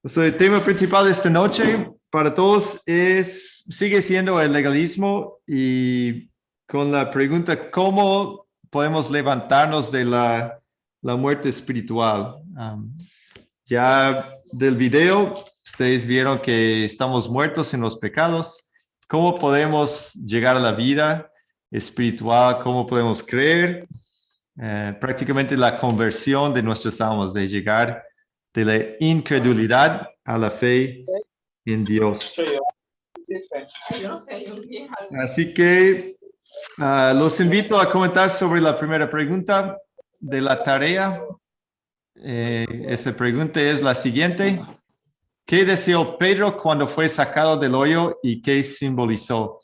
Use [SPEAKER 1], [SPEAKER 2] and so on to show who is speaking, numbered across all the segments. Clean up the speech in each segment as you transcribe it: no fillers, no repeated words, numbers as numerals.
[SPEAKER 1] El tema principal de esta noche para todos sigue siendo el legalismo y con la pregunta, ¿cómo podemos levantarnos de la muerte espiritual? Ya del video, ustedes vieron que estamos muertos en los pecados. ¿Cómo podemos llegar a la vida espiritual? ¿Cómo podemos creer? Prácticamente la conversión de nuestras almas, de llegar de la incredulidad a la fe en Dios. Así que los invito a comentar sobre la primera pregunta de la tarea. Esa pregunta es la siguiente. ¿Qué deseó Pedro cuando fue sacado del hoyo y qué simbolizó?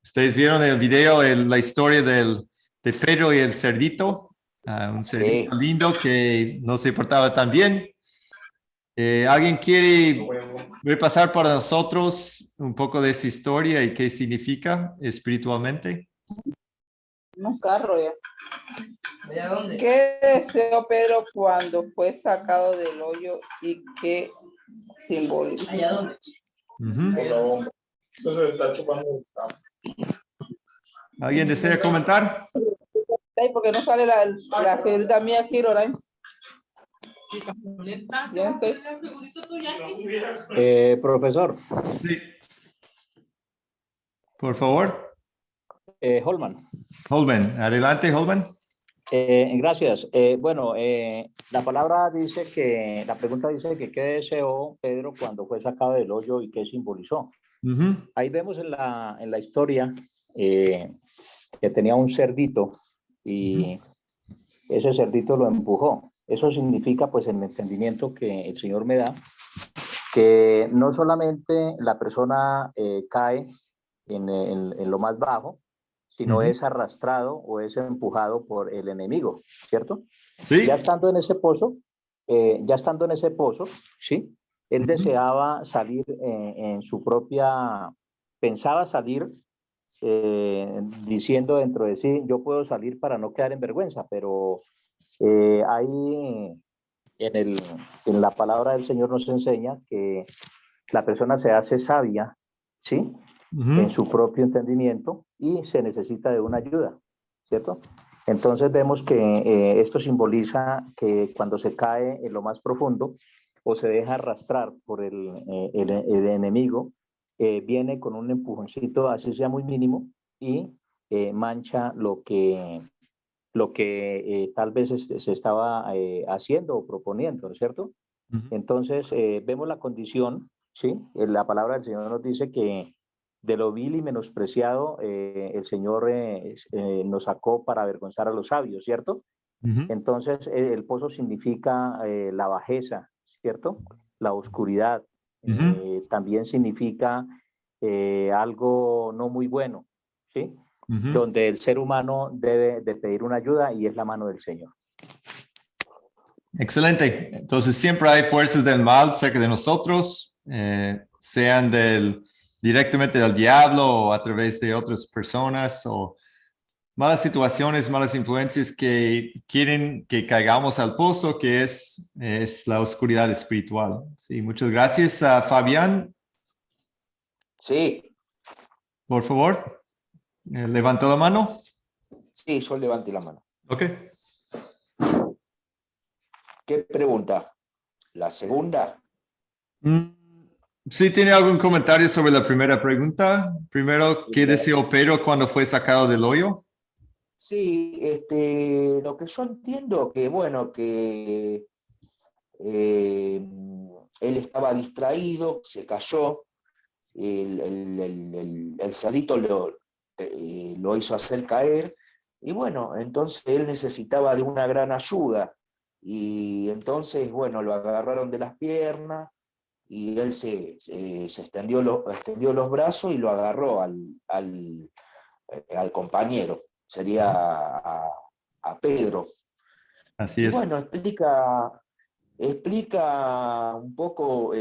[SPEAKER 1] Ustedes vieron en el video la historia de Pedro y el cerdito. Un cerdito lindo que no se portaba tan bien. ¿Alguien quiere repasar para nosotros un poco de esa historia y qué significa espiritualmente?
[SPEAKER 2] Un carro ya. ¿Qué deseó Pedro cuando fue sacado del hoyo y qué simboliza?
[SPEAKER 3] ¿Allá dónde?
[SPEAKER 4] Eso se está chupando.
[SPEAKER 1] ¿Alguien desea comentar?
[SPEAKER 2] Porque no sale la figurita mía aquí, Lorraine.
[SPEAKER 5] Profesor.
[SPEAKER 1] Sí. Por favor.
[SPEAKER 5] Holman.
[SPEAKER 1] Holman, adelante, Holman.
[SPEAKER 5] Gracias. La palabra dice que, la pregunta dice que qué deseó Pedro cuando fue sacado del hoyo y qué simbolizó. Ahí vemos en la historia que tenía un cerdito y ese cerdito lo empujó. Eso significa, pues, en el entendimiento que el Señor me da, que no solamente la persona cae en lo más bajo, sino es arrastrado o es empujado por el enemigo, ¿cierto?
[SPEAKER 1] Sí.
[SPEAKER 5] Ya estando en ese pozo, ¿sí? Él deseaba salir pensaba salir diciendo dentro de sí, yo puedo salir para no quedar en vergüenza, pero ahí en la palabra del Señor nos enseña que la persona se hace sabia, ¿sí? En su propio entendimiento y se necesita de una ayuda, ¿cierto? Entonces vemos que esto simboliza que cuando se cae en lo más profundo o se deja arrastrar por el enemigo, viene con un empujoncito, así sea muy mínimo, y mancha lo que tal vez se estaba haciendo o proponiendo, ¿no es cierto? Entonces vemos la condición, ¿sí? La palabra del Señor nos dice que de lo vil y menospreciado el Señor nos sacó para avergonzar a los sabios, ¿cierto? Entonces el pozo significa la bajeza, ¿cierto? La oscuridad. También significa algo no muy bueno, ¿sí? Donde el ser humano debe de pedir una ayuda y es la mano del Señor.
[SPEAKER 1] Excelente. Entonces siempre hay fuerzas del mal cerca de nosotros, sean directamente del diablo o a través de otras personas o malas situaciones, malas influencias que quieren que caigamos al pozo, que es la oscuridad espiritual. Sí, muchas gracias. Fabián.
[SPEAKER 3] Sí.
[SPEAKER 1] Por favor, levantó la mano.
[SPEAKER 3] Sí, yo levanté la mano.
[SPEAKER 1] Ok.
[SPEAKER 3] ¿Qué pregunta? ¿La segunda?
[SPEAKER 1] Sí, ¿tiene algún comentario sobre la primera pregunta? Primero, ¿qué deseó Pedro cuando fue sacado del hoyo?
[SPEAKER 3] Sí, lo que yo entiendo que, bueno, que él estaba distraído, se cayó, el cerdito lo hizo hacer caer, y bueno, entonces él necesitaba de una gran ayuda, y entonces, bueno, lo agarraron de las piernas, y él se extendió los brazos y lo agarró al compañero, sería a Pedro.
[SPEAKER 1] Así
[SPEAKER 3] Y
[SPEAKER 1] es.
[SPEAKER 3] bueno, explica un poco,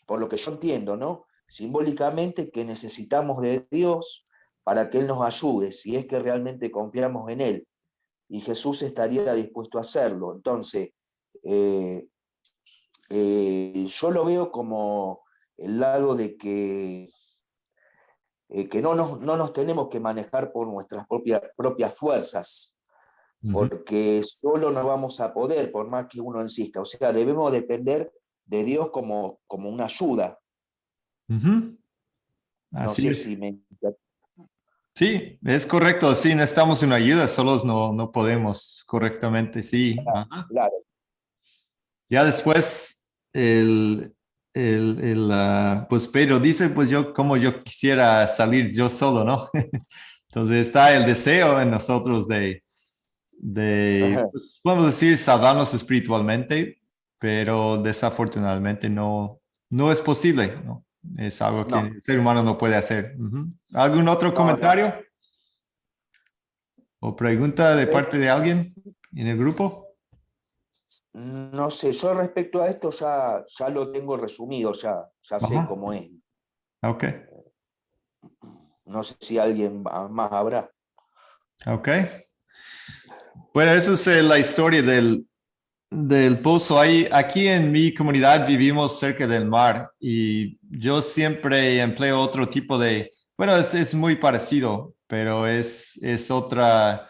[SPEAKER 3] por lo que yo entiendo, ¿no? Simbólicamente que necesitamos de Dios para que Él nos ayude, si es que realmente confiamos en Él. Y Jesús estaría dispuesto a hacerlo. Entonces, yo lo veo como el lado de que no nos tenemos que manejar por nuestras propias fuerzas,
[SPEAKER 1] Ujú,
[SPEAKER 3] porque solo no vamos a poder, por más que uno insista. O sea, debemos depender de Dios como una ayuda.
[SPEAKER 1] ujú.
[SPEAKER 3] No
[SPEAKER 1] Así
[SPEAKER 3] sé
[SPEAKER 1] es.
[SPEAKER 3] si me...
[SPEAKER 1] Sí, es correcto. Sí, necesitamos una ayuda, solos no podemos correctamente, sí. Ajá.
[SPEAKER 3] Claro,
[SPEAKER 1] Ya después, pues Pedro dice, pues yo, como yo quisiera salir yo solo, ¿no? Entonces está el deseo en nosotros pues, podemos decir, salvarnos espiritualmente, pero desafortunadamente no es posible, ¿no? Es algo que
[SPEAKER 3] no,
[SPEAKER 1] el ser humano no puede hacer. Ujú. ¿Algún otro
[SPEAKER 3] no.
[SPEAKER 1] comentario o pregunta de parte de alguien en el grupo?
[SPEAKER 3] No sé, yo respecto a esto ya lo tengo resumido, ya sé
[SPEAKER 1] Ajá,
[SPEAKER 3] cómo es.
[SPEAKER 1] ok,
[SPEAKER 3] No sé si alguien más habrá.
[SPEAKER 1] ok. Bueno, eso es la historia del pozo. Aquí en mi comunidad vivimos cerca del mar y yo siempre empleo otro tipo bueno, es muy parecido, pero es otra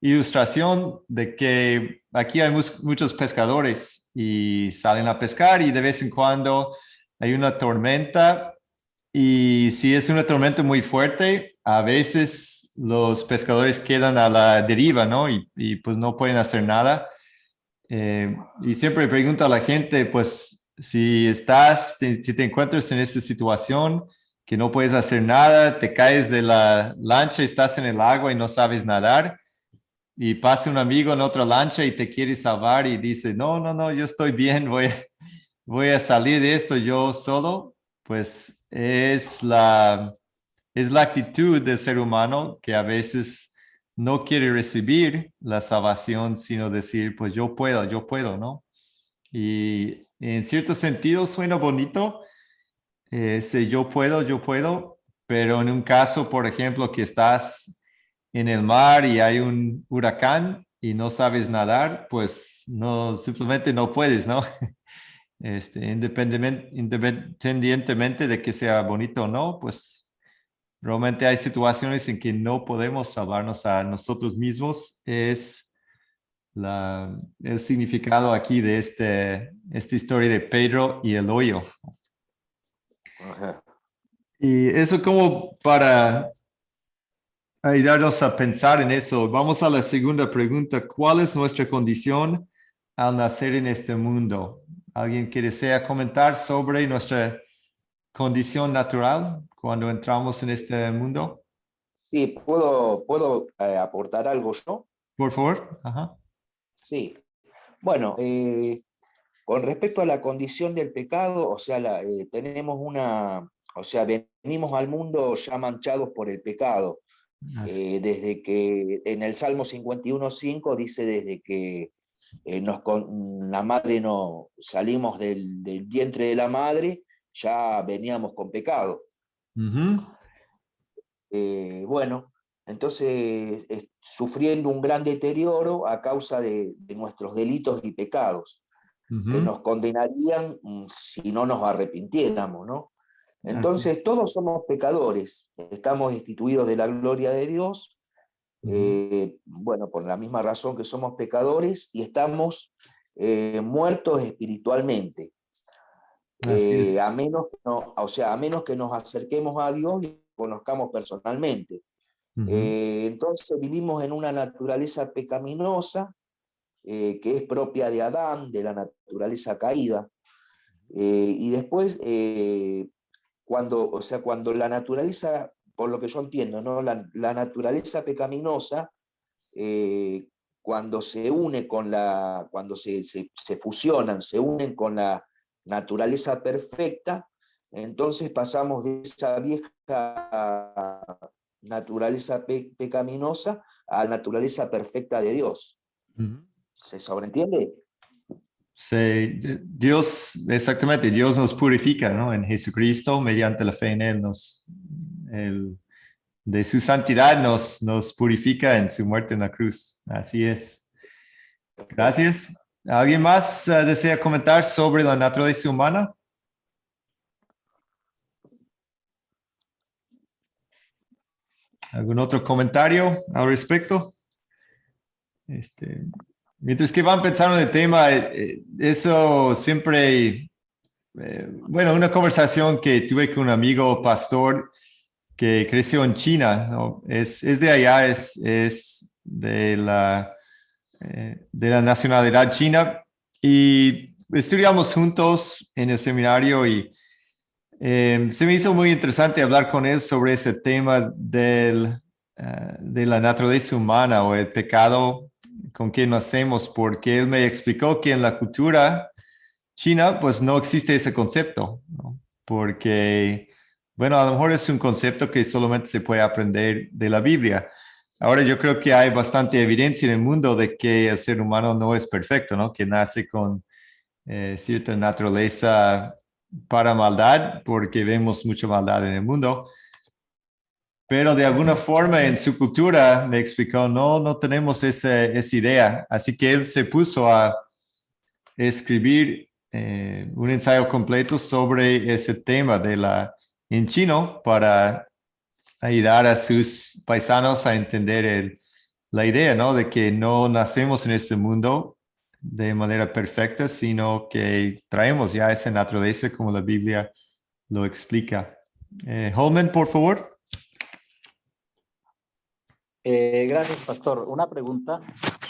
[SPEAKER 1] ilustración de que aquí hay muchos pescadores y salen a pescar y de vez en cuando hay una tormenta y si es una tormenta muy fuerte, a veces los pescadores quedan a la deriva, ¿no? Y pues no pueden hacer nada. Y siempre pregunto a la gente, pues, si te encuentras en esta situación, que no puedes hacer nada, te caes de la lancha, estás en el agua y no sabes nadar, y pasa un amigo en otra lancha y te quiere salvar y dice, no, yo estoy bien, voy a salir de esto yo solo, pues es la actitud del ser humano que a veces no quiere recibir la salvación, sino decir, pues yo puedo, ¿no? Y en cierto sentido suena bonito, ese yo puedo, pero en un caso, por ejemplo, que estás en el mar y hay un huracán y no sabes nadar, pues no, simplemente no puedes, ¿no? Independientemente de que sea bonito o no, pues realmente hay situaciones en que no podemos salvarnos a nosotros mismos. Es el significado aquí de esta historia de Pedro y el hoyo.
[SPEAKER 3] Ajá.
[SPEAKER 1] Y eso como para ayudarnos a pensar en eso. Vamos a la segunda pregunta. ¿Cuál es nuestra condición al nacer en este mundo? ¿Alguien que desea comentar sobre nuestra condición natural cuando entramos en este mundo?
[SPEAKER 3] Sí, puedo aportar algo yo.
[SPEAKER 1] Por favor. Ajá.
[SPEAKER 3] Sí. Bueno, con respecto a la condición del pecado, o sea, o sea, venimos al mundo ya manchados por el pecado. Desde que en el Salmo 51:5 dice desde que la madre no salimos del vientre de la madre, ya veníamos con pecado.
[SPEAKER 1] Ujú,
[SPEAKER 3] Bueno, entonces sufriendo un gran deterioro a causa de nuestros delitos y pecados, que
[SPEAKER 1] ujú.
[SPEAKER 3] nos condenarían si no nos arrepintiéramos, ¿no?
[SPEAKER 1] Así.
[SPEAKER 3] Entonces todos somos pecadores, estamos destituidos de la gloria de Dios,
[SPEAKER 1] Ujú,
[SPEAKER 3] bueno, por la misma razón que somos pecadores y estamos muertos espiritualmente.
[SPEAKER 1] así es.
[SPEAKER 3] A menos que nos acerquemos a Dios y conozcamos personalmente.
[SPEAKER 1] Ujú,
[SPEAKER 3] Entonces vivimos en una naturaleza pecaminosa que es propia de Adán, de la naturaleza caída. Y después, cuando la naturaleza, por lo que yo entiendo, ¿no? La naturaleza pecaminosa, eh, cuando se une cuando se fusionan, se unen con la naturaleza perfecta, entonces pasamos de esa vieja naturaleza pecaminosa a la naturaleza perfecta de Dios.
[SPEAKER 1] ujú.
[SPEAKER 3] ¿Se sobreentiende?
[SPEAKER 1] Dios, exactamente, Dios nos purifica, ¿no? En Jesucristo, mediante la fe en Él, de su santidad nos purifica en su muerte en la cruz. Así es.
[SPEAKER 3] Perfecto.
[SPEAKER 1] Gracias. ¿Alguien más desea comentar sobre la naturaleza humana? ¿Algún otro comentario al respecto? Mientras que van pensando en el tema, eso siempre, bueno, una conversación que tuve con un amigo pastor que creció en China, ¿no? Es de allá, es de la nacionalidad china, y estudiamos juntos en el seminario y se me hizo muy interesante hablar con él sobre ese tema de la naturaleza humana o el pecado con que nacemos, porque él me explicó que en la cultura china pues no existe ese concepto, ¿no? Porque, bueno, a lo mejor es un concepto que solamente se puede aprender de la Biblia. Ahora yo creo que hay bastante evidencia en el mundo de que el ser humano no es perfecto, ¿no? Que nace con cierta naturaleza para maldad, porque vemos mucha maldad en el mundo. Pero de alguna forma en su cultura me explicó, no tenemos esa idea. Así que él se puso a escribir un ensayo completo sobre ese tema en chino para ayudar a sus paisanos a entender la idea, ¿no? De que no nacemos en este mundo de manera perfecta, sino que traemos ya esa naturaleza como la Biblia lo explica. Holman, por favor.
[SPEAKER 5] Gracias, pastor. Una pregunta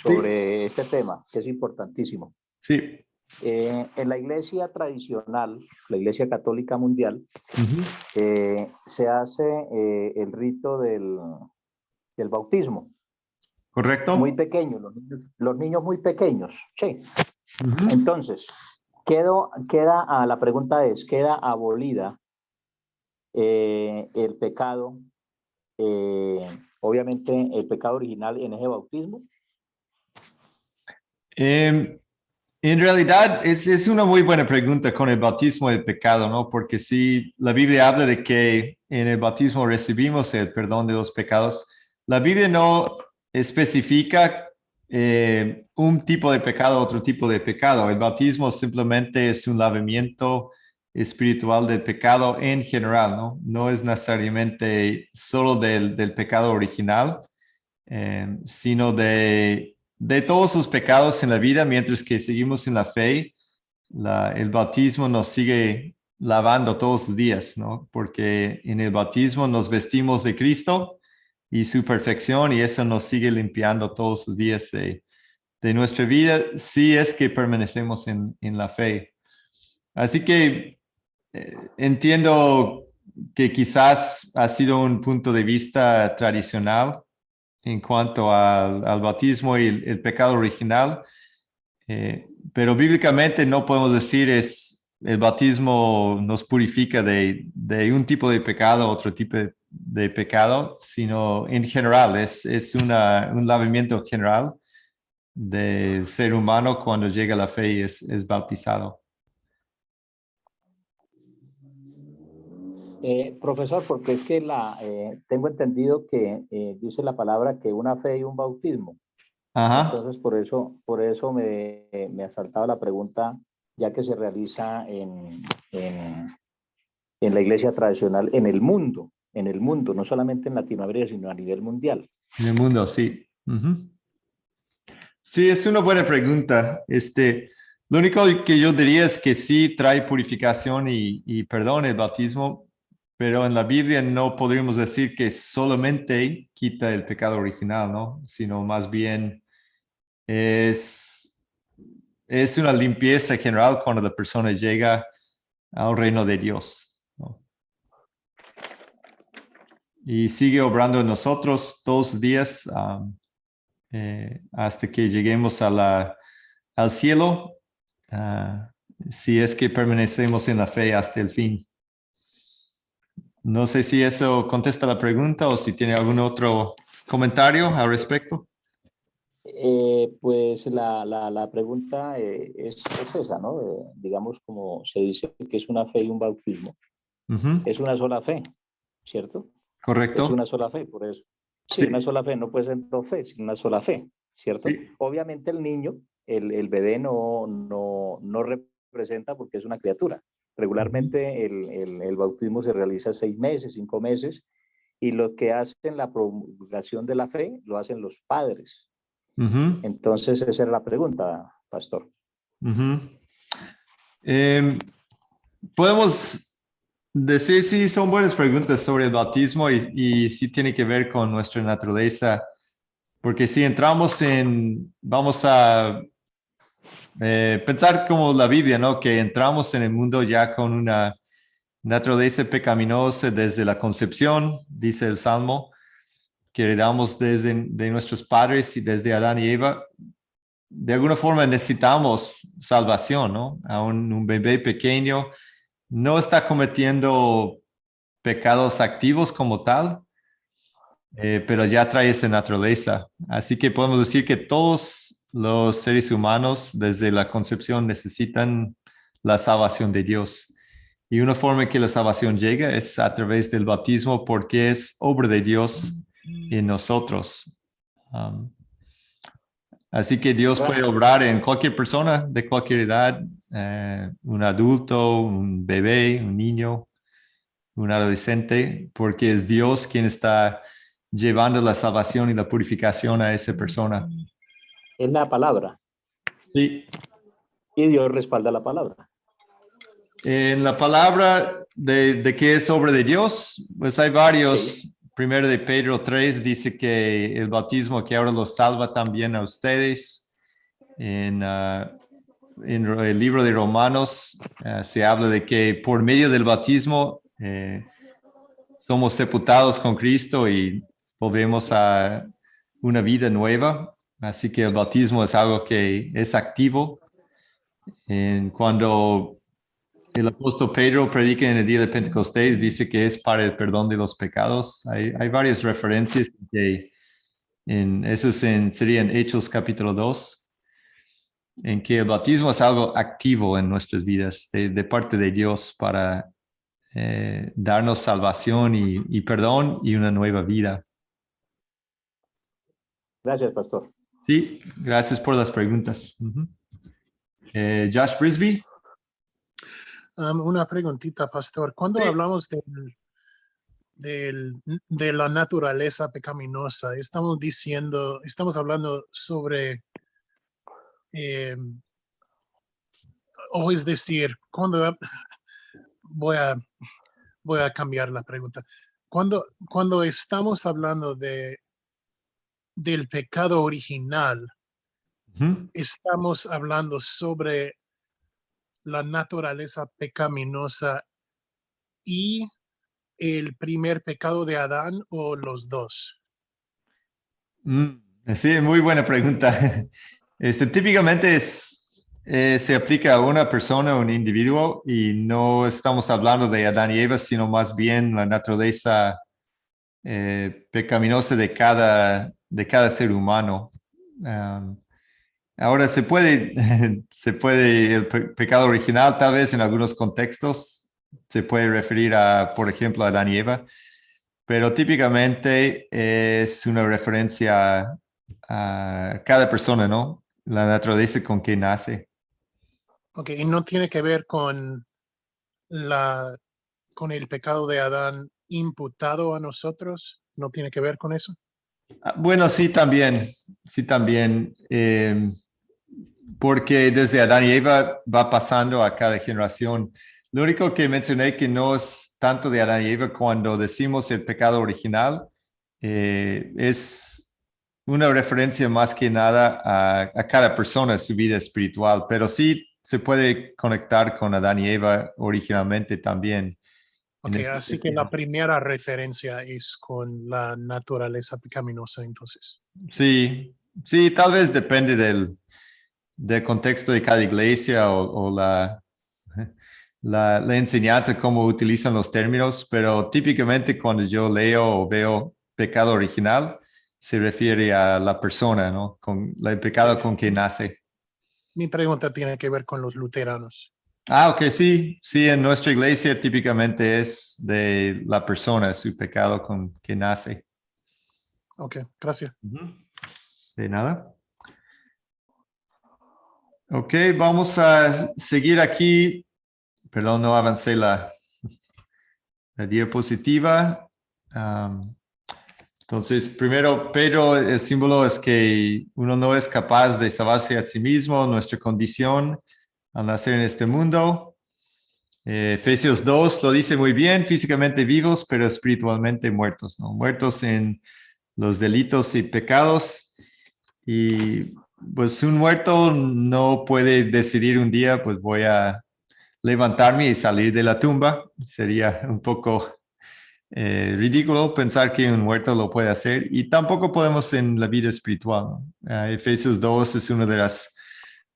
[SPEAKER 5] sobre este tema, que es importantísimo.
[SPEAKER 1] Sí.
[SPEAKER 5] En la iglesia tradicional, la iglesia católica mundial, se hace el rito del bautismo.
[SPEAKER 1] Correcto.
[SPEAKER 5] Muy pequeño, los niños muy pequeños. Sí. Entonces, la pregunta es, ¿queda abolida el pecado, obviamente el pecado original en ese bautismo?
[SPEAKER 1] En realidad es una muy buena pregunta con el bautismo del pecado, ¿no? Porque si la Biblia habla de que en el bautismo recibimos el perdón de los pecados, la Biblia no especifica un tipo de pecado, otro tipo de pecado. El bautismo simplemente es un lavamiento espiritual del pecado en general, ¿no? No es necesariamente solo del pecado original, sino de todos los pecados en la vida. Mientras que seguimos en la fe, el bautismo nos sigue lavando todos los días, ¿no? Porque en el bautismo nos vestimos de Cristo y su perfección, y eso nos sigue limpiando todos los días de nuestra vida, si es que permanecemos en la fe. Así que entiendo que quizás ha sido un punto de vista tradicional en cuanto al bautismo y el pecado original, pero bíblicamente no podemos decir el bautismo nos purifica de un tipo de pecado a otro tipo de pecado, sino en general es un lavamiento general del ser humano cuando llega a la fe y es bautizado.
[SPEAKER 5] Profesor, porque es que tengo entendido que dice la palabra que una fe y un bautismo.
[SPEAKER 1] Ajá.
[SPEAKER 5] Entonces, por eso me ha saltado la pregunta, ya que se realiza en la iglesia tradicional en el mundo, no solamente en Latinoamérica, sino a nivel mundial.
[SPEAKER 1] En el mundo, sí. Sí, es una buena pregunta. Lo único que yo diría es que sí trae purificación y perdón el bautismo, pero en la Biblia no podríamos decir que solamente quita el pecado original, ¿no? Sino más bien es una limpieza general cuando la persona llega al reino de Dios, ¿no? Y sigue obrando en nosotros todos los días hasta que lleguemos al cielo, si es que permanecemos en la fe hasta el fin. No sé si eso contesta la pregunta o si tiene algún otro comentario al respecto.
[SPEAKER 5] Pues la pregunta es esa, ¿no? Digamos, como se dice que es una fe y un bautismo. Es una sola fe, ¿cierto?
[SPEAKER 1] Correcto.
[SPEAKER 5] Es una sola fe, por eso. Sí, una sola fe, no puede ser dos fe, sino una sola fe, ¿cierto?
[SPEAKER 1] Sí.
[SPEAKER 5] Obviamente el niño el bebé no representa porque es una criatura. Regularmente el bautismo se realiza 6 meses, 5 meses, y lo que hacen la promulgación de la fe lo hacen los padres. Entonces, esa era la pregunta, pastor.
[SPEAKER 1] Podemos decir, sí, son buenas preguntas sobre el bautismo y sí tiene que ver con nuestra naturaleza, porque si entramos vamos a pensar como la Biblia, ¿no? Que entramos en el mundo ya con una naturaleza pecaminosa desde la concepción, dice el Salmo, que heredamos de nuestros padres y desde Adán y Eva. De alguna forma necesitamos salvación, ¿no? Aún un bebé pequeño no está cometiendo pecados activos como tal, pero ya trae esa naturaleza. Así que podemos decir que todos los seres humanos desde la concepción necesitan la salvación de Dios. Y una forma en que la salvación llega es a través del bautismo porque es obra de Dios en nosotros. Así que Dios puede obrar en cualquier persona de cualquier edad, un adulto, un bebé, un niño, un adolescente, porque es Dios quien está llevando la salvación y la purificación a esa persona.
[SPEAKER 5] Es la palabra.
[SPEAKER 1] Sí.
[SPEAKER 5] Y Dios respalda la palabra.
[SPEAKER 1] En la palabra de que es obra de Dios, pues hay varios.
[SPEAKER 5] Sí.
[SPEAKER 1] Primero de Pedro 3 dice que el bautismo que ahora los salva también a ustedes. En el libro de Romanos se habla de que por medio del bautismo somos sepultados con Cristo y volvemos a una vida nueva. Así que el bautismo es algo que es activo. Cuando el apóstol Pedro predica en el día de Pentecostés, dice que es para el perdón de los pecados. Hay varias referencias que serían Hechos capítulo 2, en que el bautismo es algo activo en nuestras vidas de parte de Dios para darnos salvación y perdón y una nueva vida.
[SPEAKER 5] Gracias, pastor.
[SPEAKER 1] Sí, gracias por las preguntas. Josh Brisby.
[SPEAKER 4] Una preguntita, pastor. Cuando hablamos de la naturaleza pecaminosa, estamos hablando sobre, o es decir, voy a cambiar la pregunta. Cuando estamos hablando del pecado original, estamos hablando sobre la naturaleza pecaminosa y el primer pecado de Adán, o los dos.
[SPEAKER 1] Sí, muy buena pregunta. Típicamente se aplica a una persona, un individuo, y no estamos hablando de Adán y Eva, sino más bien la naturaleza pecaminosa de cada ser humano. Ahora se puede, el pecado original tal vez en algunos contextos se puede referir a, por ejemplo, a Adán y Eva, pero típicamente es una referencia a cada persona, ¿no? La naturaleza con que nace.
[SPEAKER 4] Ok, y no tiene que ver con el pecado de Adán imputado a nosotros, ¿no tiene que ver con eso?
[SPEAKER 1] Bueno, sí también, porque desde Adán y Eva va pasando a cada generación. Lo único que mencioné que no es tanto de Adán y Eva cuando decimos el pecado original, es una referencia más que nada a cada persona, su vida espiritual, pero sí se puede conectar con Adán y Eva originalmente también.
[SPEAKER 4] Ok, así que la primera referencia es con la naturaleza pecaminosa, entonces.
[SPEAKER 1] Sí, tal vez depende del contexto de cada iglesia o la enseñanza, cómo utilizan los términos, pero típicamente cuando yo leo o veo pecado original, se refiere a la persona, ¿no? Con el pecado con que nace.
[SPEAKER 4] Mi pregunta tiene que ver con los luteranos.
[SPEAKER 1] Ok, sí, en nuestra iglesia típicamente es de la persona, su pecado con que nace.
[SPEAKER 4] Ok, gracias.
[SPEAKER 1] De nada. Ok, vamos a seguir aquí. Perdón, no avancé la diapositiva. Entonces, primero, Pedro, el símbolo es que uno no es capaz de salvarse a sí mismo, nuestra condición al nacer en este mundo. Efesios 2 lo dice muy bien, físicamente vivos, pero espiritualmente muertos, ¿no? Muertos en los delitos y pecados. Y pues un muerto no puede decidir un día, pues voy a levantarme y salir de la tumba. Sería un poco ridículo pensar que un muerto lo puede hacer, y tampoco podemos en la vida espiritual, ¿no? Efesios 2 es una de las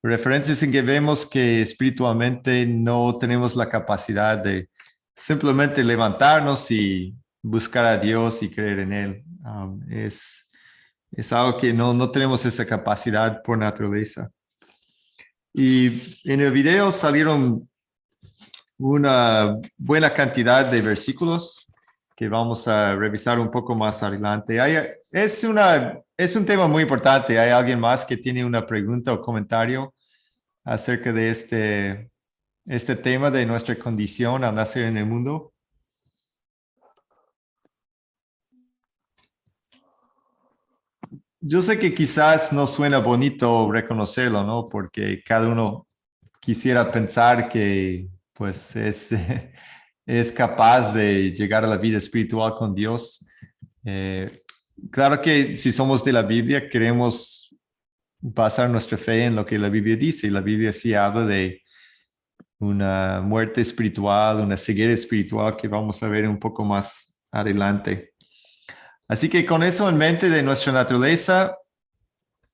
[SPEAKER 1] referencias en que vemos que espiritualmente no tenemos la capacidad de simplemente levantarnos y buscar a Dios y creer en Él. Es algo que no tenemos esa capacidad por naturaleza. Y en el video salieron una buena cantidad de versículos que vamos a revisar un poco más adelante. Es un tema muy importante. ¿Hay alguien más que tiene una pregunta o comentario acerca de este tema de nuestra condición al nacer en el mundo? Yo sé que quizás no suena bonito reconocerlo, ¿no? Porque cada uno quisiera pensar que pues es capaz de llegar a la vida espiritual con Dios. Claro que si somos de la Biblia, queremos basar nuestra fe en lo que la Biblia dice. Y la Biblia sí habla de una muerte espiritual, una ceguera espiritual que vamos a ver un poco más adelante. Así que con eso en mente de nuestra naturaleza,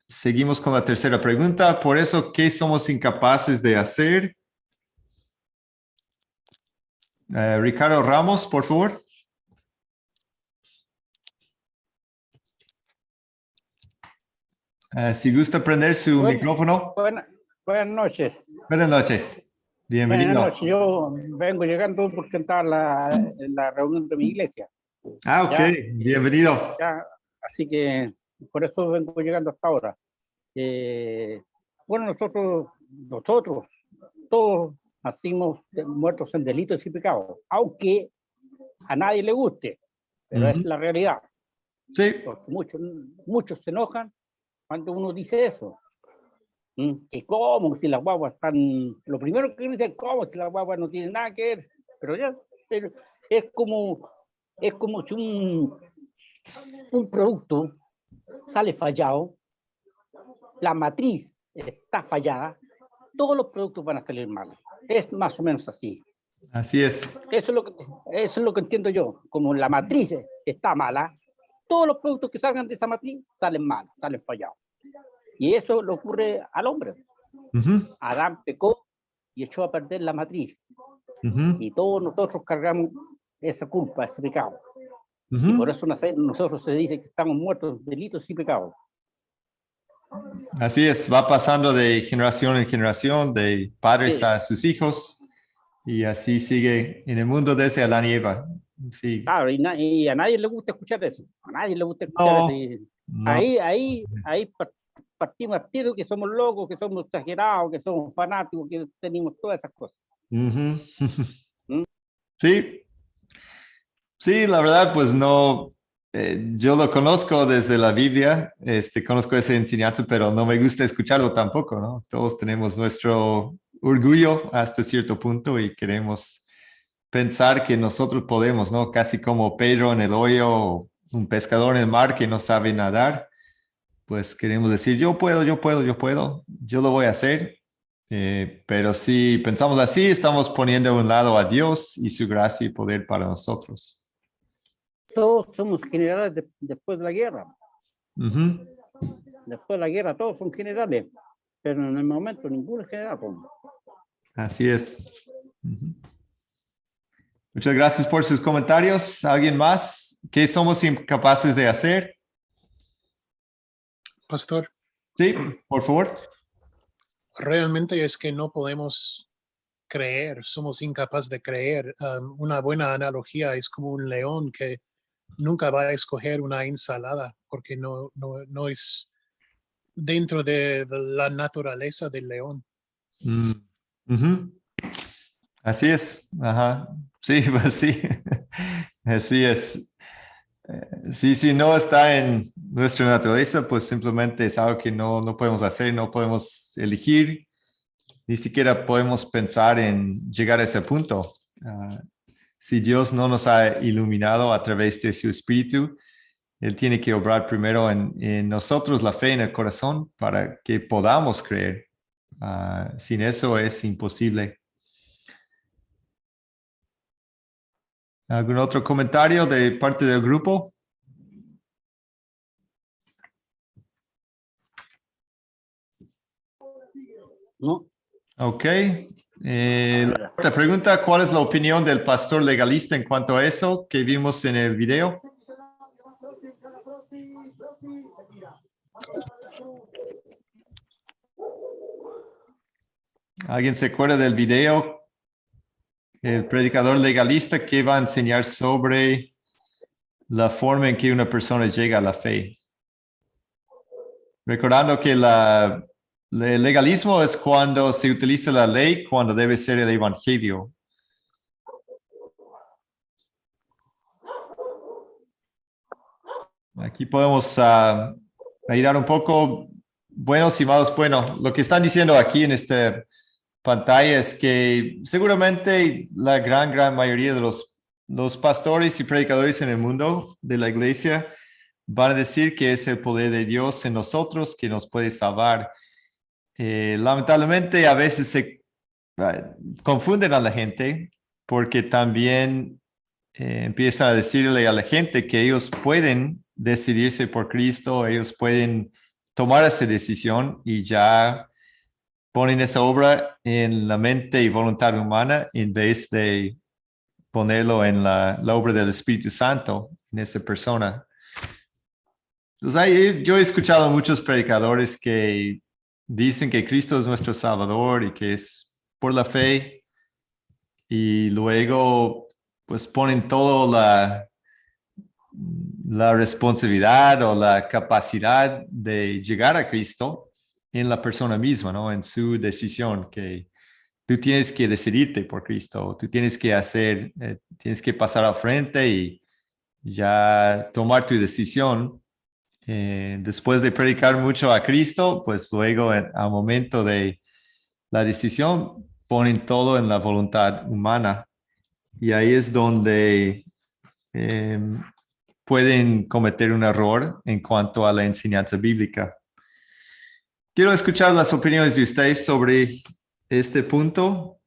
[SPEAKER 1] seguimos con la tercera pregunta. Por eso, ¿qué somos incapaces de hacer? Ricardo Ramos, por favor. Si gusta prender su micrófono.
[SPEAKER 6] Buenas noches.
[SPEAKER 1] Buenas noches. Bienvenido.
[SPEAKER 6] Buenas noches. Yo vengo llegando porque estaba en la reunión de mi iglesia.
[SPEAKER 1] Ok.
[SPEAKER 6] ¿Ya?
[SPEAKER 1] Bienvenido.
[SPEAKER 6] Ya, así que por eso vengo llegando hasta ahora. Bueno, nosotros, todos nacimos muertos en delitos y pecados, aunque a nadie le guste, pero es la realidad.
[SPEAKER 1] Sí.
[SPEAKER 6] Porque muchos se enojan cuando uno dice eso. Que cómo, si las guaguas están... Lo primero que dicen, cómo, si las guaguas no tienen nada que ver. Pero es como si un producto sale fallado, la matriz está fallada, todos los productos van a salir mal. Es más o menos así.
[SPEAKER 1] Así es.
[SPEAKER 6] Eso es lo que entiendo yo. Como la matriz está mala, todos los productos que salgan de esa matriz salen mal, salen fallados. Y eso le ocurre al hombre. Adán pecó y echó a perder la matriz. Y todos nosotros cargamos esa culpa, ese pecado. Y por eso nosotros se dice que estamos muertos de delitos y pecados.
[SPEAKER 1] Así es, va pasando de generación en generación, de padres a sus hijos, y así sigue en el mundo desde Adán y Eva. Sí.
[SPEAKER 6] Claro, y a nadie le gusta escuchar eso. A nadie le gusta escuchar eso.
[SPEAKER 1] No.
[SPEAKER 6] Ahí partimos a tiro que somos locos, que somos exagerados, que somos fanáticos, que tenemos todas esas cosas.
[SPEAKER 1] Sí. Sí, la verdad, pues no, yo lo conozco desde la Biblia, conozco ese enseñanza, pero no me gusta escucharlo tampoco, ¿no? Todos tenemos nuestro orgullo hasta cierto punto y queremos pensar que nosotros podemos, ¿no? Casi como Pedro en el hoyo, un pescador en el mar que no sabe nadar, pues queremos decir, yo puedo, yo lo voy a hacer. Pero si pensamos así, estamos poniendo a un lado a Dios y su gracia y poder para nosotros.
[SPEAKER 6] Todos somos generales después de la guerra. Después de la guerra todos son generales, pero en el momento ninguno es general.
[SPEAKER 1] Así es. Muchas gracias por sus comentarios. ¿Alguien más? ¿Qué somos incapaces de hacer?
[SPEAKER 4] Pastor.
[SPEAKER 1] Sí, por favor.
[SPEAKER 4] Realmente es que no podemos creer, somos incapaces de creer. Una buena analogía es como un león que nunca va a escoger una ensalada porque no es dentro de la naturaleza del león.
[SPEAKER 1] Mm, ujú. Así es. Ajá. Sí, pues sí. Así es. Sí, si no está en nuestra naturaleza, pues simplemente es algo que no podemos hacer, no podemos elegir, ni siquiera podemos pensar en llegar a ese punto. Ah, si Dios no nos ha iluminado a través de su Espíritu, Él tiene que obrar primero en nosotros la fe en el corazón para que podamos creer. Sin eso es imposible. ¿Algún otro comentario de parte del grupo?
[SPEAKER 6] ¿No?
[SPEAKER 1] Ok. La cuarta pregunta, ¿cuál es la opinión del pastor legalista en cuanto a eso que vimos en el video? ¿Alguien se acuerda del video? El predicador legalista que va a enseñar sobre la forma en que una persona llega a la fe. Recordando que el legalismo es cuando se utiliza la ley, cuando debe ser el evangelio. Aquí podemos ayudar un poco. Buenos y malos. Bueno, lo que están diciendo aquí en esta pantalla es que seguramente la gran mayoría de los pastores y predicadores en el mundo de la iglesia van a decir que es el poder de Dios en nosotros que nos puede salvar. Lamentablemente a veces se confunden a la gente porque también empiezan a decirle a la gente que ellos pueden decidirse por Cristo, ellos pueden tomar esa decisión y ya ponen esa obra en la mente y voluntad humana en vez de ponerlo en la obra del Espíritu Santo en esa persona. Entonces, yo he escuchado a muchos predicadores que dicen que Cristo es nuestro Salvador y que es por la fe y luego pues ponen toda la responsabilidad o la capacidad de llegar a Cristo en la persona misma, ¿no? En su decisión, que tú tienes que decidirte por Cristo, tú tienes que hacer, tienes que pasar al frente y ya tomar tu decisión. Después de predicar mucho a Cristo, pues luego al momento de la decisión ponen todo en la voluntad humana y ahí es donde pueden cometer un error en cuanto a la enseñanza bíblica. Quiero escuchar las opiniones de ustedes sobre este punto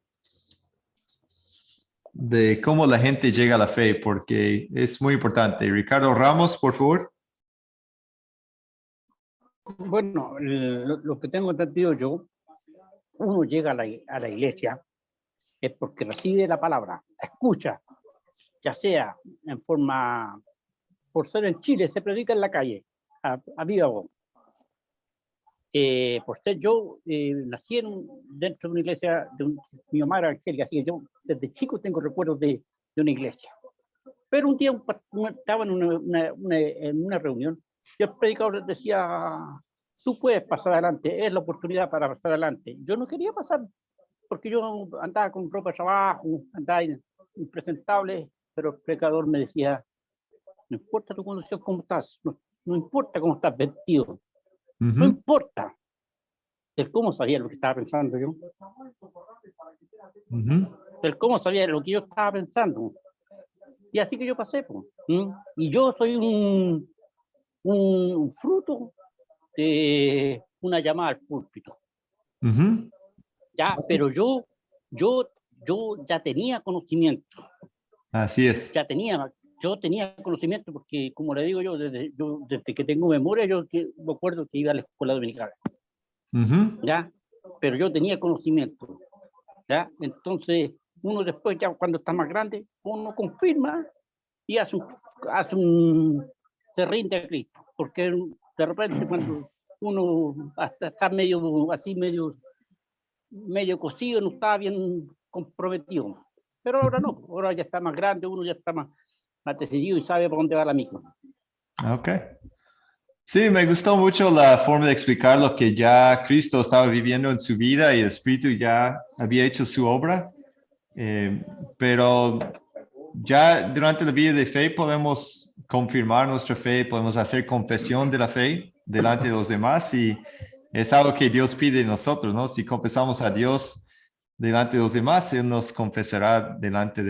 [SPEAKER 1] de cómo la gente llega a la fe, porque es muy importante. Ricardo Ramos, por favor.
[SPEAKER 6] Bueno, lo que tengo entendido yo, uno llega a la iglesia es porque recibe la palabra, la escucha, ya sea en forma, por ser en Chile, se predica en la calle, a viva voz. Por ser yo, nací dentro de una iglesia, mi mamá era evangélica, así que yo desde chico tengo recuerdos de una iglesia. Pero un día estaba en una reunión y el predicador decía, tú puedes pasar adelante, es la oportunidad para pasar adelante. Yo no quería pasar porque yo andaba con ropa de trabajo, andaba impresentable, pero el predicador me decía, no importa tu condición, cómo estás, no importa cómo estás vestido, no importa. El cómo sabía lo que estaba pensando yo. El cómo sabía lo que yo estaba pensando. Y así que yo pasé. Y yo soy un fruto de una llamada al púlpito. Ya, pero yo ya tenía conocimiento.
[SPEAKER 1] Así es.
[SPEAKER 6] Yo tenía conocimiento porque, como le digo yo, desde que tengo memoria, yo me acuerdo que iba a la escuela dominical. ¿Ya? Pero yo tenía conocimiento, ¿ya? Entonces, uno después, ya cuando está más grande, uno confirma y se rinde a Cristo, porque de repente cuando uno hasta está medio cocido, no está bien comprometido. Pero ahora no, ahora ya está más grande, uno ya está más decidido y sabe por dónde va la micro.
[SPEAKER 1] Ok. Sí, me gustó mucho la forma de explicar lo que ya Cristo estaba viviendo en su vida y el Espíritu ya había hecho su obra. Pero ya durante la vida de fe podemos confirmar nuestra fe, podemos hacer confesión de la fe delante de los demás y es algo que Dios pide de nosotros, ¿no? Si confesamos a Dios delante de los demás, Él nos confesará delante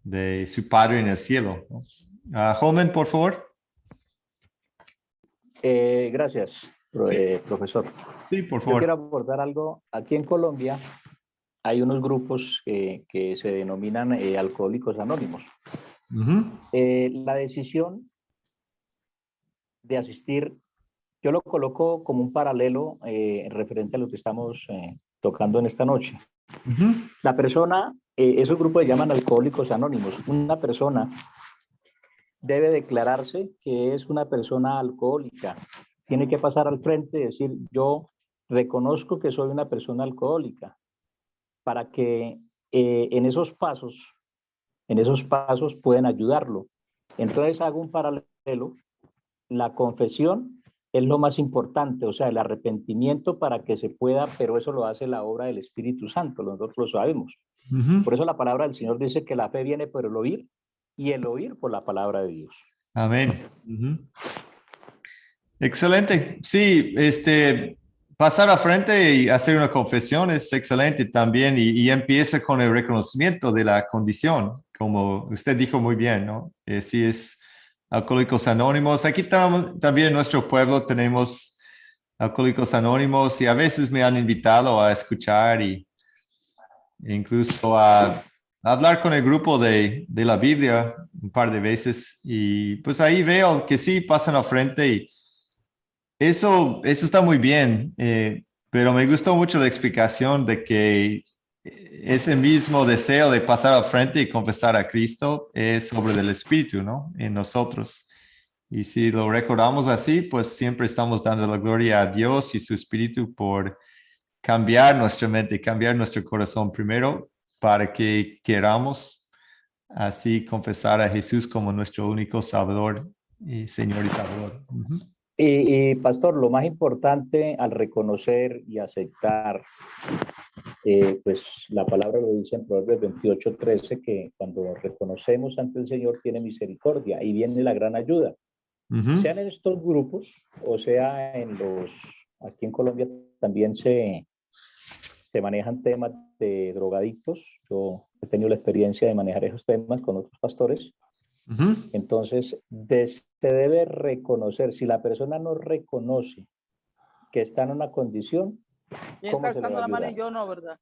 [SPEAKER 1] de su Padre en el cielo, ¿no? Holman, por favor.
[SPEAKER 5] Gracias, profesor.
[SPEAKER 1] Sí, por
[SPEAKER 5] Yo
[SPEAKER 1] favor.
[SPEAKER 5] quiero abordar algo. Aquí en Colombia hay unos grupos que se denominan Alcohólicos Anónimos.
[SPEAKER 1] Ujú.
[SPEAKER 5] La decisión de asistir, yo lo coloco como un paralelo referente a lo que estamos tocando en esta noche.
[SPEAKER 1] Ujú.
[SPEAKER 5] La persona, esos grupos se llaman Alcohólicos Anónimos. Una persona debe declararse que es una persona alcohólica. Tiene que pasar al frente y decir, yo reconozco que soy una persona alcohólica, para que en esos pasos pueden ayudarlo. Entonces hago un paralelo. La confesión es lo más importante, o sea, el arrepentimiento para que se pueda, pero eso lo hace la obra del Espíritu Santo, nosotros lo sabemos.
[SPEAKER 1] Ujú.
[SPEAKER 5] Por eso la palabra del Señor dice que la fe viene por el oír y el oír por la palabra de Dios.
[SPEAKER 1] Amén. Ujú. Excelente. Sí, pasar a frente y hacer una confesión es excelente también y empieza con el reconocimiento de la condición, como usted dijo muy bien, ¿no? Sí, es Alcohólicos Anónimos. Aquí también en nuestro pueblo tenemos Alcohólicos Anónimos y a veces me han invitado a escuchar y incluso a hablar con el grupo de la Biblia un par de veces y pues ahí veo que sí pasan al frente y eso está muy bien, pero me gustó mucho la explicación de que ese mismo deseo de pasar al frente y confesar a Cristo es sobre el Espíritu, ¿no? En nosotros. Y si lo recordamos así, pues siempre estamos dando la gloria a Dios y su Espíritu por cambiar nuestra mente, cambiar nuestro corazón primero para que queramos así confesar a Jesús como nuestro único Salvador y Señor y Salvador. Ujú.
[SPEAKER 5] Pastor, lo más importante al reconocer y aceptar, pues la palabra lo dice en Proverbios 28:13, que cuando reconocemos ante el Señor tiene misericordia y viene la gran ayuda.
[SPEAKER 1] Ujú.
[SPEAKER 5] Sean en estos grupos o sea aquí en Colombia también se manejan temas de drogadictos. Yo he tenido la experiencia de manejar esos temas con otros pastores.
[SPEAKER 1] Ujú.
[SPEAKER 5] Entonces, se debe reconocer, si la persona no reconoce que está en una condición,
[SPEAKER 2] Y
[SPEAKER 5] ¿cómo
[SPEAKER 2] está
[SPEAKER 5] se le va
[SPEAKER 2] alzando
[SPEAKER 5] a
[SPEAKER 2] la mano y
[SPEAKER 5] ayudar?
[SPEAKER 2] yo no, ¿verdad?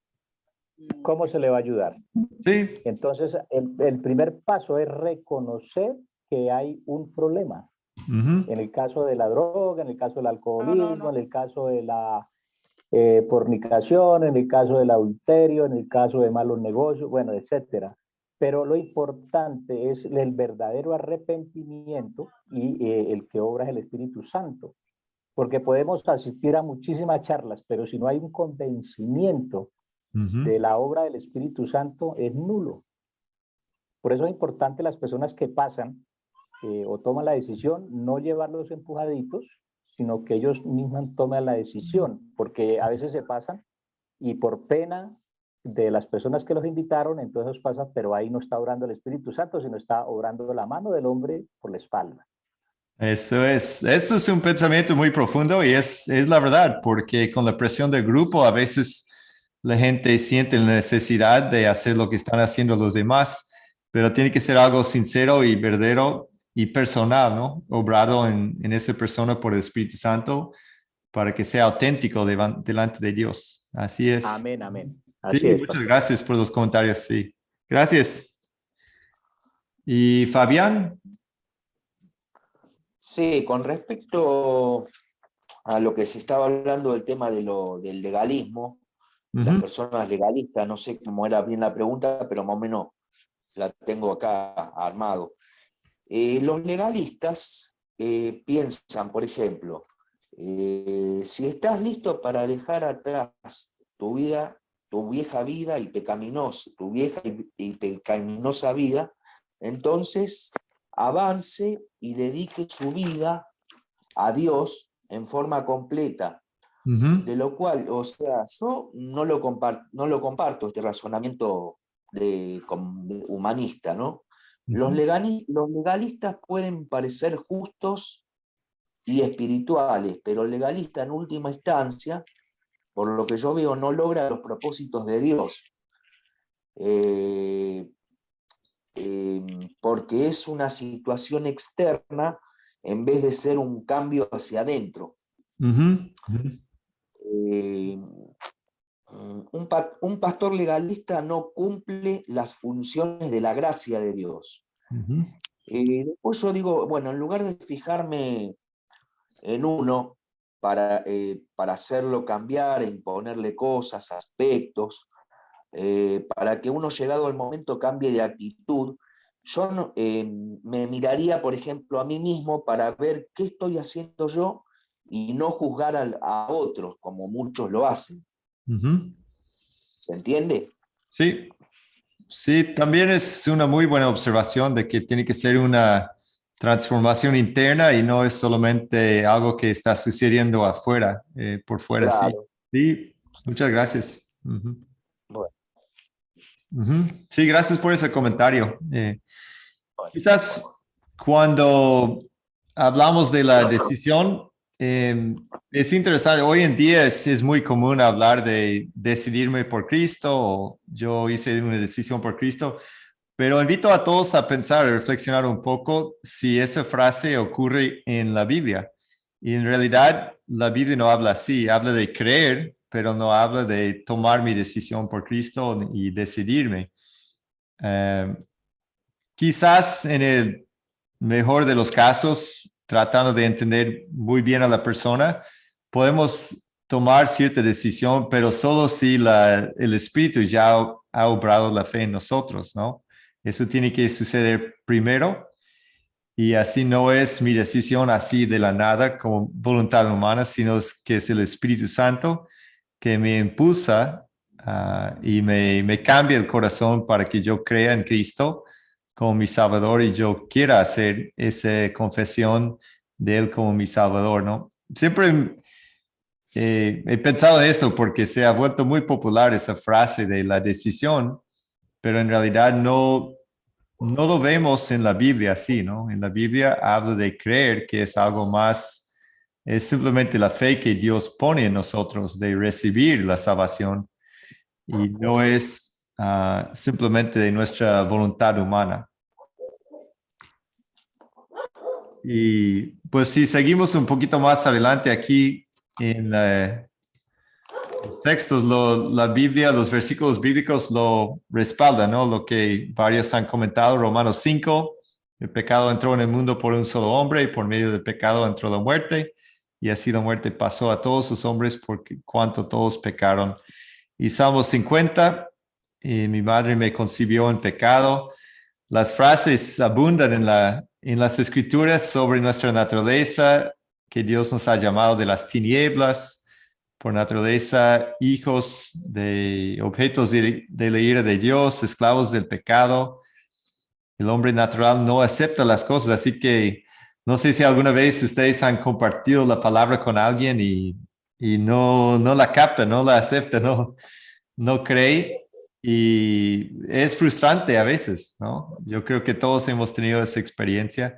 [SPEAKER 5] ¿Cómo se le va a ayudar?
[SPEAKER 1] Sí.
[SPEAKER 5] Entonces, el primer paso es reconocer que hay un problema.
[SPEAKER 1] Ujú.
[SPEAKER 5] En el caso de la droga, en el caso del alcoholismo,
[SPEAKER 2] No.
[SPEAKER 5] en el caso de la fornicación, en el caso del adulterio, en el caso de malos negocios, bueno, etcétera. Pero lo importante es el verdadero arrepentimiento y el que obra es el Espíritu Santo. Porque podemos asistir a muchísimas charlas, pero si no hay un convencimiento
[SPEAKER 1] Ujú.
[SPEAKER 5] de la obra del Espíritu Santo, es nulo. Por eso es importante las personas que pasan o toman la decisión, no llevarlos empujaditos, sino que ellos mismos tomen la decisión, porque a veces se pasan y por pena de las personas que los invitaron, entonces pasa, pero ahí no está obrando el Espíritu Santo, sino está obrando la mano del hombre por la espalda.
[SPEAKER 1] Eso es un pensamiento muy profundo y es la verdad, porque con la presión del grupo a veces la gente siente la necesidad de hacer lo que están haciendo los demás, pero tiene que ser algo sincero y verdadero y personal, ¿no? Obrado en esa persona por el Espíritu Santo para que sea auténtico delante de Dios. Así es.
[SPEAKER 5] Amén, amén.
[SPEAKER 1] Sí,
[SPEAKER 5] Así es,
[SPEAKER 1] muchas
[SPEAKER 5] pastor.
[SPEAKER 1] gracias por los comentarios, sí. Gracias. Y Fabián.
[SPEAKER 3] Sí, con respecto a lo que se estaba hablando del tema del legalismo, las
[SPEAKER 1] Ujú.
[SPEAKER 3] personas legalistas, no sé cómo era bien la pregunta, pero más o menos la tengo acá armado. Los legalistas piensan, por ejemplo, si estás listo para dejar atrás tu vida, tu vieja vida y pecaminosa, tu vieja y pecaminosa vida, entonces avance y dedique su vida a Dios en forma completa,
[SPEAKER 1] Ujú.
[SPEAKER 3] de lo cual, o sea, yo no lo comparto este razonamiento humanista, ¿no? Los
[SPEAKER 1] Ujú.
[SPEAKER 3] los legalistas pueden parecer justos y espirituales, pero el legalista en última instancia, por lo que yo veo, no logra los propósitos de Dios. Porque es una situación externa en vez de ser un cambio hacia adentro.
[SPEAKER 1] Ujú. Ujú.
[SPEAKER 3] Un pastor legalista no cumple las funciones de la gracia de Dios.
[SPEAKER 1] Ujú.
[SPEAKER 3] Después yo digo, bueno, en lugar de fijarme en uno para hacerlo cambiar, imponerle cosas, aspectos, para que uno llegado al momento cambie de actitud, yo me miraría, por ejemplo, a mí mismo para ver qué estoy haciendo yo y no juzgar a otros como muchos lo hacen.
[SPEAKER 1] Ujú.
[SPEAKER 3] ¿Se entiende?
[SPEAKER 1] Sí, sí, también es una muy buena observación de que tiene que ser una transformación interna y no es solamente algo que está sucediendo afuera, por fuera, sí.
[SPEAKER 3] Claro.
[SPEAKER 1] Sí, muchas gracias. Ujú.
[SPEAKER 3] Bueno,
[SPEAKER 1] Ujú. Sí, gracias por ese comentario.
[SPEAKER 3] bueno.
[SPEAKER 1] Quizás cuando hablamos de la decisión, es interesante, hoy en día es muy común hablar de decidirme por Cristo o yo hice una decisión por Cristo, pero invito a todos a pensar, a reflexionar un poco si esa frase ocurre en la Biblia. Y en realidad la Biblia no habla así, habla de creer, pero no habla de tomar mi decisión por Cristo y decidirme. Eh, Quizás en el mejor de los casos, tratando de entender muy bien a la persona, podemos tomar cierta decisión, pero solo si el Espíritu ya ha obrado la fe en nosotros, ¿no? Eso tiene que suceder primero y así no es mi decisión así de la nada como voluntad humana, sino que es el Espíritu Santo que me impulsa y me cambia el corazón para que yo crea en Cristo como mi Salvador y yo quiera hacer esa confesión de Él como mi Salvador, ¿no? Siempre he pensado en eso porque se ha vuelto muy popular esa frase de la decisión, pero en realidad no lo vemos en la Biblia así, ¿no? En la Biblia habla de creer, que es algo más, es simplemente la fe que Dios pone en nosotros de recibir la salvación y no es simplemente de nuestra voluntad humana. Y pues si seguimos un poquito más adelante aquí en los textos, la Biblia, los versículos bíblicos lo respaldan, ¿no? Lo que varios han comentado, Romanos 5, el pecado entró en el mundo por un solo hombre y por medio del pecado entró la muerte y así la muerte pasó a todos los hombres porque cuanto todos pecaron. Y Salmo 50, mi madre me concibió en pecado. Las frases abundan en las escrituras sobre nuestra naturaleza, que Dios nos ha llamado de las tinieblas, por naturaleza, hijos de objetos de la ira de Dios, esclavos del pecado. El hombre natural no acepta las cosas, así que no sé si alguna vez ustedes han compartido la palabra con alguien y no la capta, no la acepta, no cree y es frustrante a veces, ¿no? Yo creo que todos hemos tenido esa experiencia,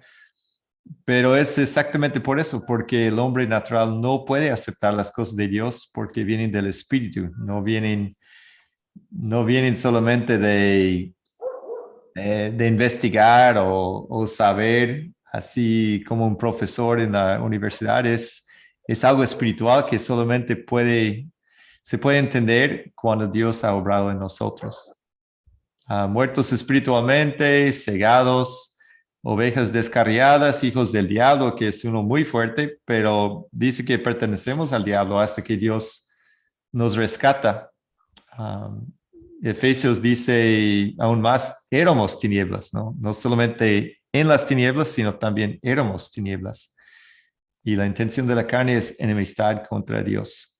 [SPEAKER 1] pero es exactamente por eso, porque el hombre natural no puede aceptar las cosas de Dios porque vienen del Espíritu, no vienen solamente de investigar o saber, así como un profesor en la universidad, es algo espiritual que solamente se puede entender cuando Dios ha obrado en nosotros. Muertos espiritualmente, cegados, ovejas descarriadas, hijos del diablo, que es uno muy fuerte, pero dice que pertenecemos al diablo hasta que Dios nos rescata. Efesios dice aún más, éramos tinieblas, ¿no? No solamente en las tinieblas, sino también éramos tinieblas. Y la intención de la carne es enemistad contra Dios.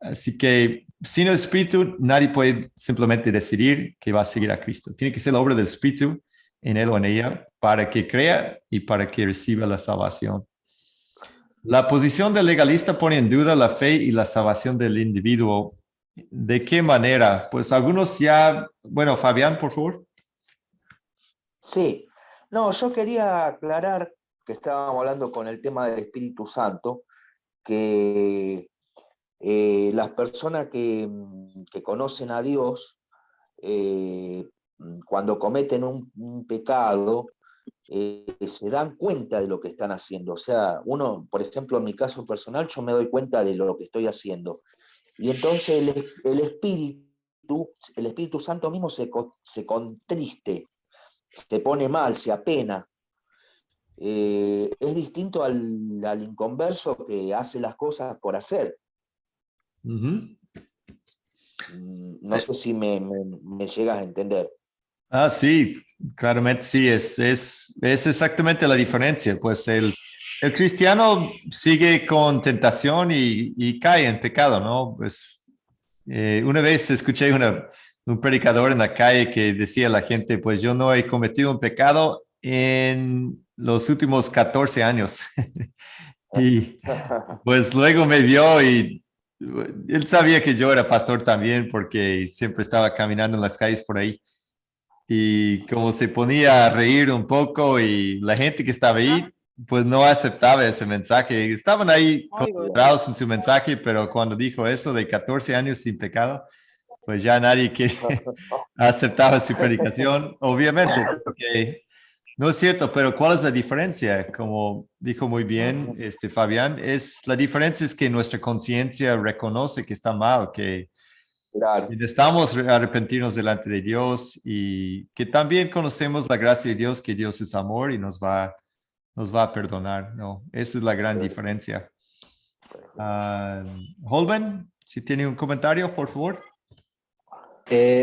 [SPEAKER 1] Así que sin el Espíritu, nadie puede simplemente decidir que va a seguir a Cristo. Tiene que ser la obra del Espíritu en él o en ella para que crea y para que reciba la salvación. La posición del legalista pone en duda la fe y la salvación del individuo. ¿De qué manera? Pues algunos ya, bueno, Fabián, por favor.
[SPEAKER 3] Sí, no, yo quería aclarar que estábamos hablando con el tema del Espíritu Santo, que las personas que conocen a Dios, cuando cometen un pecado, se dan cuenta de lo que están haciendo. O sea, uno, por ejemplo, en mi caso personal, yo me doy cuenta de lo que estoy haciendo. Y entonces el Espíritu Santo mismo se contriste, se pone mal, se apena. Es distinto al inconverso que hace las cosas por hacer.
[SPEAKER 1] Ujú.
[SPEAKER 3] No sé si me llegas a entender.
[SPEAKER 1] Ah, sí, claramente sí, es exactamente la diferencia. Pues el cristiano sigue con tentación y cae en pecado, ¿no? Pues una vez escuché un predicador en la calle que decía a la gente, pues yo no he cometido un pecado en los últimos 14 años. Y pues luego me vio y él sabía que yo era pastor también porque siempre estaba caminando en las calles por ahí. Y como se ponía a reír un poco y la gente que estaba ahí, pues no aceptaba ese mensaje. Estaban ahí concentrados en su mensaje, pero cuando dijo eso de 14 años sin pecado, pues ya nadie que aceptaba su predicación, obviamente, porque no es cierto, pero ¿cuál es la diferencia? Como dijo muy bien Fabián, la diferencia es que nuestra conciencia reconoce que está mal, que
[SPEAKER 3] Claro.
[SPEAKER 1] necesitamos arrepentirnos delante de Dios y que también conocemos la gracia de Dios, que Dios es amor y nos va a perdonar, ¿no? Esa es la gran diferencia. Holman, si tiene un comentario, por favor.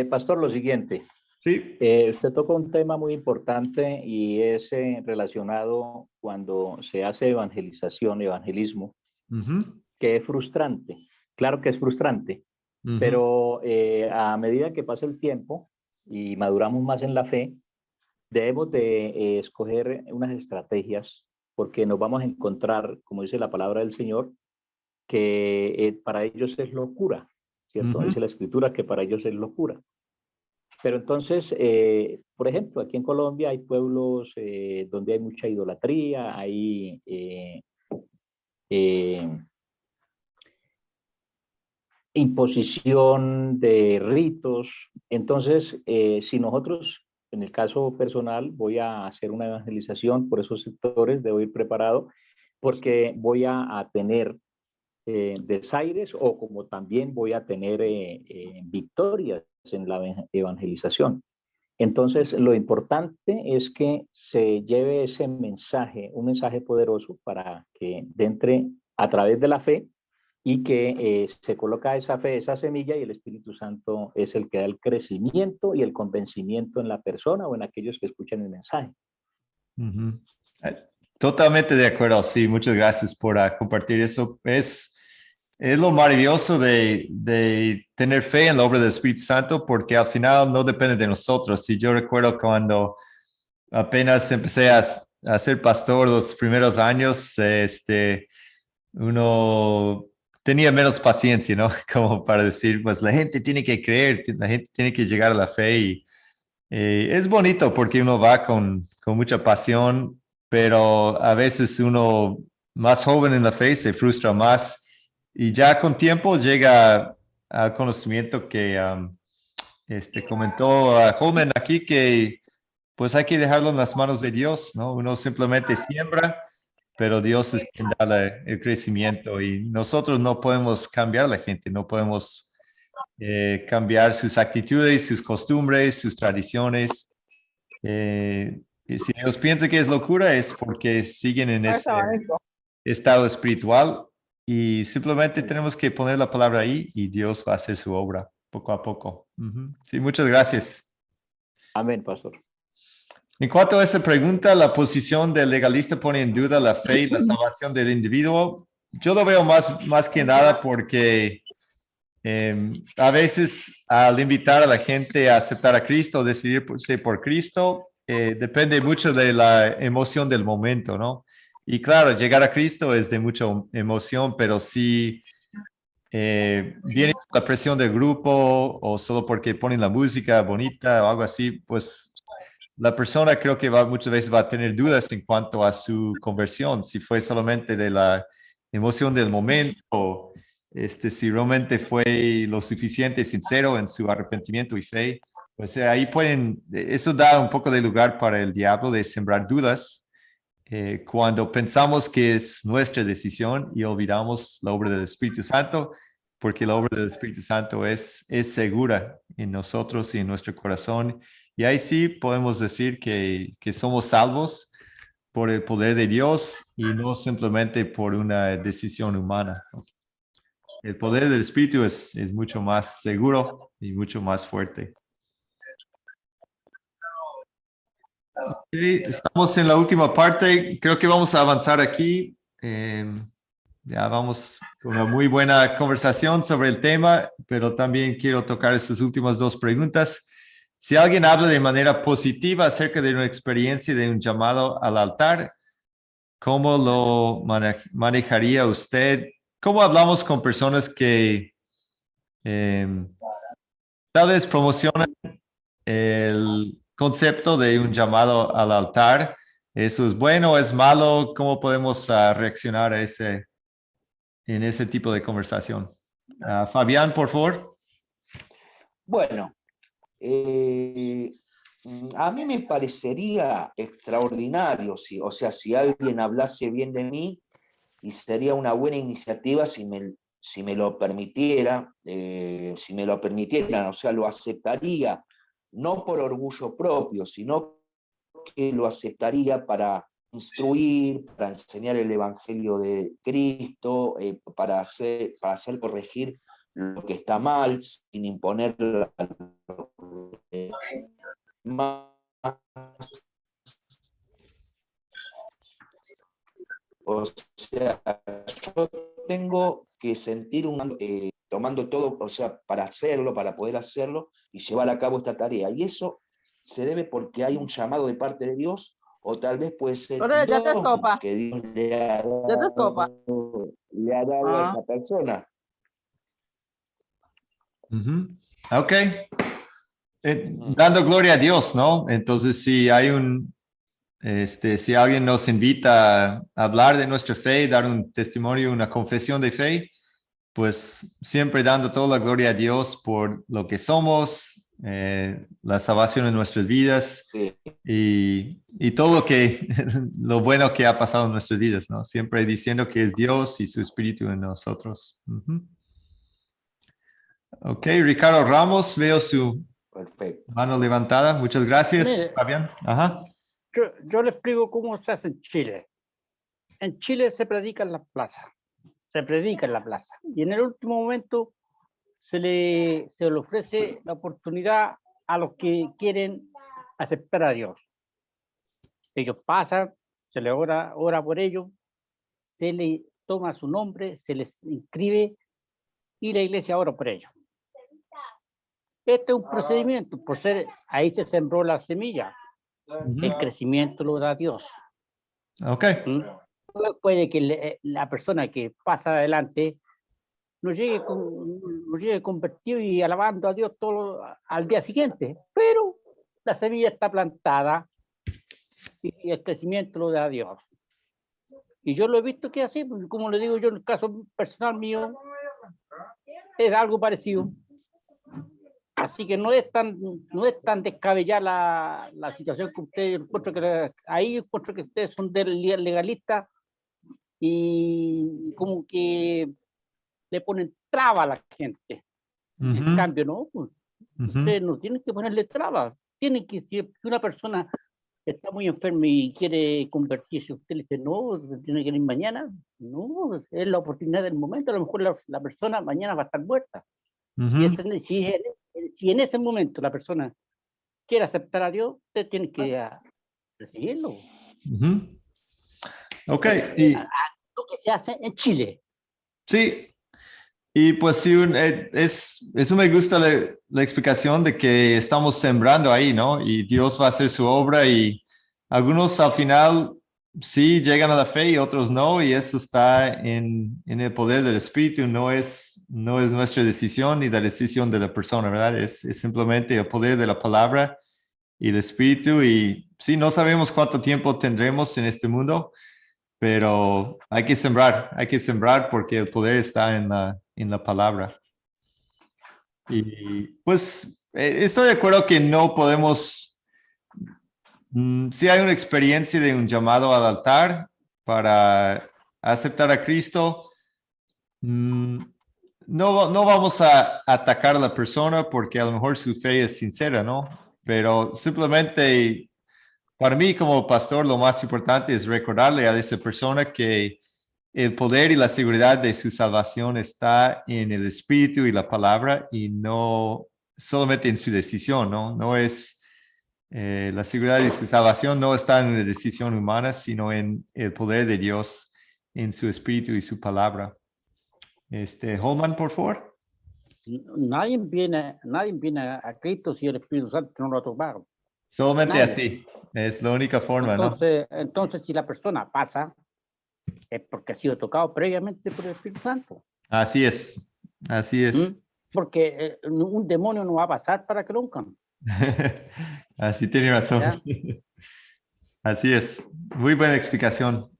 [SPEAKER 5] Pastor, lo siguiente.
[SPEAKER 1] Sí.
[SPEAKER 5] Usted tocó un tema muy importante y es relacionado cuando se hace evangelización, evangelismo, que es frustrante. Claro que es frustrante, pero a medida que pasa el tiempo y maduramos más en la fe, debemos de escoger unas estrategias porque nos vamos a encontrar, como dice la palabra del Señor, que para ellos es locura, ¿cierto? Dice la Escritura que para ellos es locura. Pero entonces, por ejemplo, aquí en Colombia hay pueblos donde hay mucha idolatría, hay imposición de ritos. Entonces, si nosotros, en el caso personal, voy a hacer una evangelización por esos sectores, debo ir preparado porque voy a tener desaires o como también voy a tener victorias en la evangelización. Entonces, lo importante es que se lleve ese mensaje, un mensaje poderoso para que entre a través de la fe y que se coloca esa fe, esa semilla y el Espíritu Santo es el que da el crecimiento y el convencimiento en la persona o en aquellos que escuchan el mensaje.
[SPEAKER 1] Totalmente de acuerdo, sí, muchas gracias por compartir eso. Es lo maravilloso de tener fe en la obra del Espíritu Santo, porque al final no depende de nosotros. Y yo recuerdo cuando apenas empecé a ser pastor los primeros años, uno tenía menos paciencia, ¿no? Como para decir, pues la gente tiene que creer, la gente tiene que llegar a la fe y es bonito porque uno va con mucha pasión, pero a veces uno más joven en la fe se frustra más y ya con tiempo llega al conocimiento que comentó Holman aquí, que pues hay que dejarlo en las manos de Dios, ¿no? Uno simplemente siembra, pero Dios es quien da el crecimiento y nosotros no podemos cambiar a la gente, no podemos cambiar sus actitudes, sus costumbres, sus tradiciones. Y si ellos piensan que es locura, es porque siguen en ese estado espiritual y simplemente tenemos que poner la palabra ahí y Dios va a hacer su obra poco a poco. Sí, muchas gracias.
[SPEAKER 5] Amén, pastor.
[SPEAKER 1] En cuanto a esa pregunta, la posición del legalista pone en duda la fe y la salvación del individuo. Yo lo veo más que nada porque a veces al invitar a la gente a aceptar a Cristo, decidirse por Cristo, depende mucho de la emoción del momento, ¿no? Y claro, llegar a Cristo es de mucha emoción, pero si viene la presión del grupo o solo porque ponen la música bonita o algo así, pues la persona creo que muchas veces va a tener dudas en cuanto a su conversión, si fue solamente de la emoción del momento, si realmente fue lo suficiente sincero en su arrepentimiento y fe. Pues ahí eso da un poco de lugar para el diablo de sembrar dudas cuando pensamos que es nuestra decisión y olvidamos la obra del Espíritu Santo, porque la obra del Espíritu Santo es segura en nosotros y en nuestro corazón. Y ahí sí podemos decir que somos salvos por el poder de Dios y no simplemente por una decisión humana. El poder del Espíritu es mucho más seguro y mucho más fuerte. Okay, estamos en la última parte. Creo que vamos a avanzar aquí. Ya vamos con una muy buena conversación sobre el tema, pero también quiero tocar estas últimas dos preguntas. Si alguien habla de manera positiva acerca de una experiencia de un llamado al altar, ¿cómo lo manejaría usted? ¿Cómo hablamos con personas que tal vez promocionan el concepto de un llamado al altar? ¿Eso es bueno o es malo? ¿Cómo podemos reaccionar a en ese tipo de conversación? Fabián, por favor.
[SPEAKER 3] Bueno, a mí me parecería extraordinario, si alguien hablase bien de mí, y sería una buena iniciativa si me lo permitieran, o sea, lo aceptaría, no por orgullo propio, sino que lo aceptaría para instruir, para enseñar el Evangelio de Cristo, para hacer corregir lo que está mal, sin imponer más. O sea, yo tengo que sentir tomando todo, o sea, para poder hacerlo y llevar a cabo esta tarea. Y eso se debe porque hay un llamado de parte de Dios, o tal vez puede ser que Dios le ha dado a esa persona.
[SPEAKER 1] Ok. Dando gloria a Dios, ¿no? Entonces, si hay si alguien nos invita a hablar de nuestra fe, dar un testimonio, una confesión de fe, pues siempre dando toda la gloria a Dios por lo que somos, la salvación en nuestras vidas,
[SPEAKER 3] Sí.
[SPEAKER 1] y todo lo bueno que ha pasado en nuestras vidas, ¿no? Siempre diciendo que es Dios y su Espíritu en nosotros. Ok, Ricardo Ramos, veo su
[SPEAKER 3] Perfecto.
[SPEAKER 1] mano levantada. Muchas gracias,
[SPEAKER 6] Mire,
[SPEAKER 1] Fabián. Ajá.
[SPEAKER 6] Yo le explico cómo se hace en Chile. En Chile se predica en la plaza. Se predica en la plaza. Y en el último momento se le ofrece la oportunidad a los que quieren aceptar a Dios. Ellos pasan, se les ora por ellos, se les toma su nombre, se les inscribe y la iglesia ora por ellos. Este es un procedimiento, ahí se sembró la semilla. El crecimiento lo da Dios.
[SPEAKER 1] Ok.
[SPEAKER 6] Puede que la persona que pasa adelante no llegue convertido y alabando a Dios todo al día siguiente, pero la semilla está plantada y el crecimiento lo da Dios. Y yo lo he visto que es así, como le digo yo, en el caso personal mío, es algo parecido. Así que no es tan descabellada la situación que ustedes, encuentro que ustedes son legalistas y como que le ponen traba a la gente. En cambio, no, ustedes no tienen que ponerle trabas. Si una persona está muy enferma y quiere convertirse, usted le dice, no, tiene que ir mañana. No, es la oportunidad del momento. A lo mejor la persona mañana va a estar muerta. Y si en ese momento la persona quiere aceptar a Dios, usted tiene que recibirlo.
[SPEAKER 1] Ok.
[SPEAKER 6] Lo que se hace en Chile.
[SPEAKER 1] Sí. Y pues sí, eso me gusta la explicación de que estamos sembrando ahí, ¿no? Y Dios va a hacer su obra y algunos al final sí llegan a la fe y otros no, y eso está en el poder del Espíritu, no es nuestra decisión ni la decisión de la persona, ¿verdad? Es simplemente el poder de la palabra y el Espíritu, y sí, no sabemos cuánto tiempo tendremos en este mundo, pero hay que sembrar porque el poder está en la palabra. Y pues estoy de acuerdo que no podemos, si hay una experiencia de un llamado al altar para aceptar a Cristo, no vamos a atacar a la persona porque a lo mejor su fe es sincera, ¿no? Pero simplemente para mí como pastor lo más importante es recordarle a esa persona que el poder y la seguridad de su salvación está en el Espíritu y la palabra y no solamente en su decisión, ¿no? No es la seguridad de su salvación no está en la decisión humana, sino en el poder de Dios, en su Espíritu y su palabra. Holman, por favor.
[SPEAKER 6] Nadie viene a Cristo si el Espíritu Santo no lo ha tomado.
[SPEAKER 1] Solamente
[SPEAKER 6] Nadie.
[SPEAKER 1] así. Es la única forma, ¿no?
[SPEAKER 6] Entonces, si la persona pasa, es porque ha sido tocado previamente por el Espíritu Santo.
[SPEAKER 1] Así es. Así es.
[SPEAKER 6] Porque un demonio no va a pasar para que lo uncan.
[SPEAKER 1] Así tiene razón.
[SPEAKER 6] ¿Ya?
[SPEAKER 1] Así es. Muy buena explicación.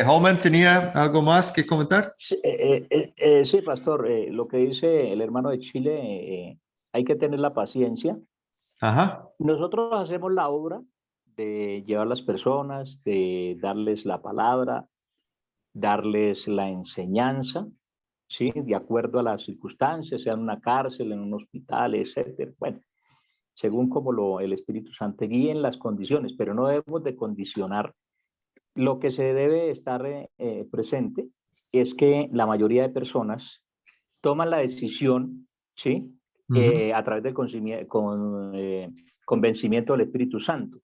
[SPEAKER 1] Holman, ¿tenía algo más que comentar?
[SPEAKER 5] Sí, pastor, lo que dice el hermano de Chile, hay que tener la paciencia.
[SPEAKER 1] Ajá.
[SPEAKER 5] Nosotros hacemos la obra de llevar las personas, de darles la palabra, darles la enseñanza, ¿sí? De acuerdo a las circunstancias, sea en una cárcel, en un hospital, etcétera. Bueno, según como el Espíritu Santo guíe en las condiciones, pero no debemos de condicionar. Lo que se debe estar presente es que la mayoría de personas toman la decisión, ¿sí? A través del convencimiento del Espíritu Santo.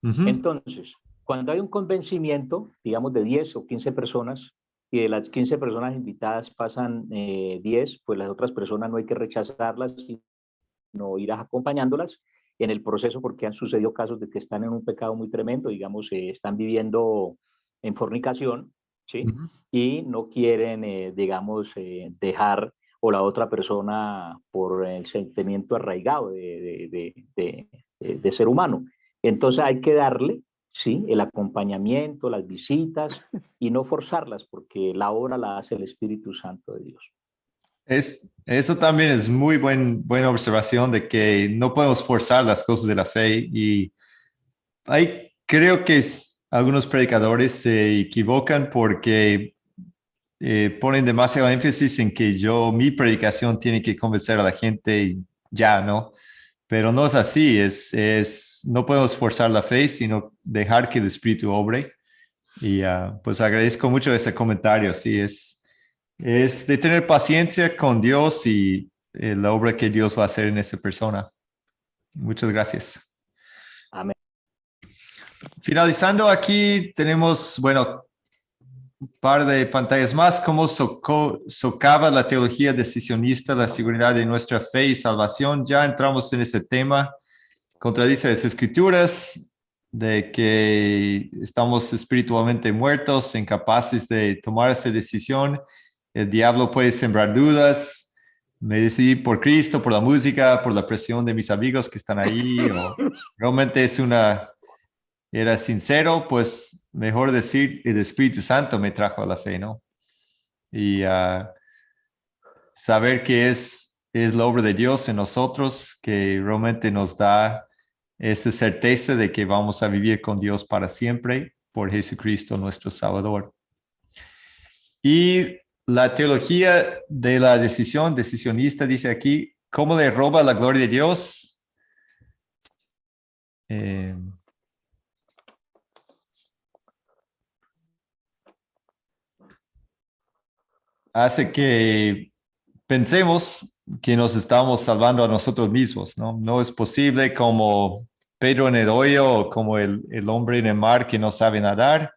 [SPEAKER 5] Entonces, cuando hay un convencimiento, digamos de 10 o 15 personas, y de las 15 personas invitadas pasan 10, pues las otras personas no hay que rechazarlas, sino ir acompañándolas en el proceso, porque han sucedido casos de que están en un pecado muy tremendo, digamos, están viviendo en fornicación, ¿sí? Y no quieren, digamos, dejar o la otra persona por el sentimiento arraigado de ser humano. Entonces hay que darle, ¿sí? El acompañamiento, las visitas y no forzarlas, porque la obra la hace el Espíritu Santo de Dios.
[SPEAKER 1] Eso también es muy buena observación de que no podemos forzar las cosas de la fe y creo que algunos predicadores se equivocan porque ponen demasiado énfasis en que mi predicación tiene que convencer a la gente ya, ¿no? Pero no es así, no podemos forzar la fe, sino dejar que el Espíritu obre. Y pues agradezco mucho ese comentario, sí, es de tener paciencia con Dios y la obra que Dios va a hacer en esa persona. Muchas gracias.
[SPEAKER 5] Amén.
[SPEAKER 1] Finalizando aquí, tenemos, bueno, un par de pantallas más, cómo socava la teología decisionista la seguridad de nuestra fe y salvación. Ya entramos en ese tema. Contradice las escrituras de que estamos espiritualmente muertos, incapaces de tomar esa decisión. El diablo puede sembrar dudas. Me decidí por Cristo, por la música, por la presión de mis amigos que están ahí, o realmente era sincero, pues mejor decir el Espíritu Santo me trajo a la fe, ¿no? Y saber que es la obra de Dios en nosotros, que realmente nos da esa certeza de que vamos a vivir con Dios para siempre por Jesucristo nuestro Salvador. Y la teología de la decisionista dice aquí, ¿cómo le roba la gloria de Dios? Hace que pensemos que nos estamos salvando a nosotros mismos, ¿no? No es posible como Pedro en el hoyo o como el hombre en el mar que no sabe nadar,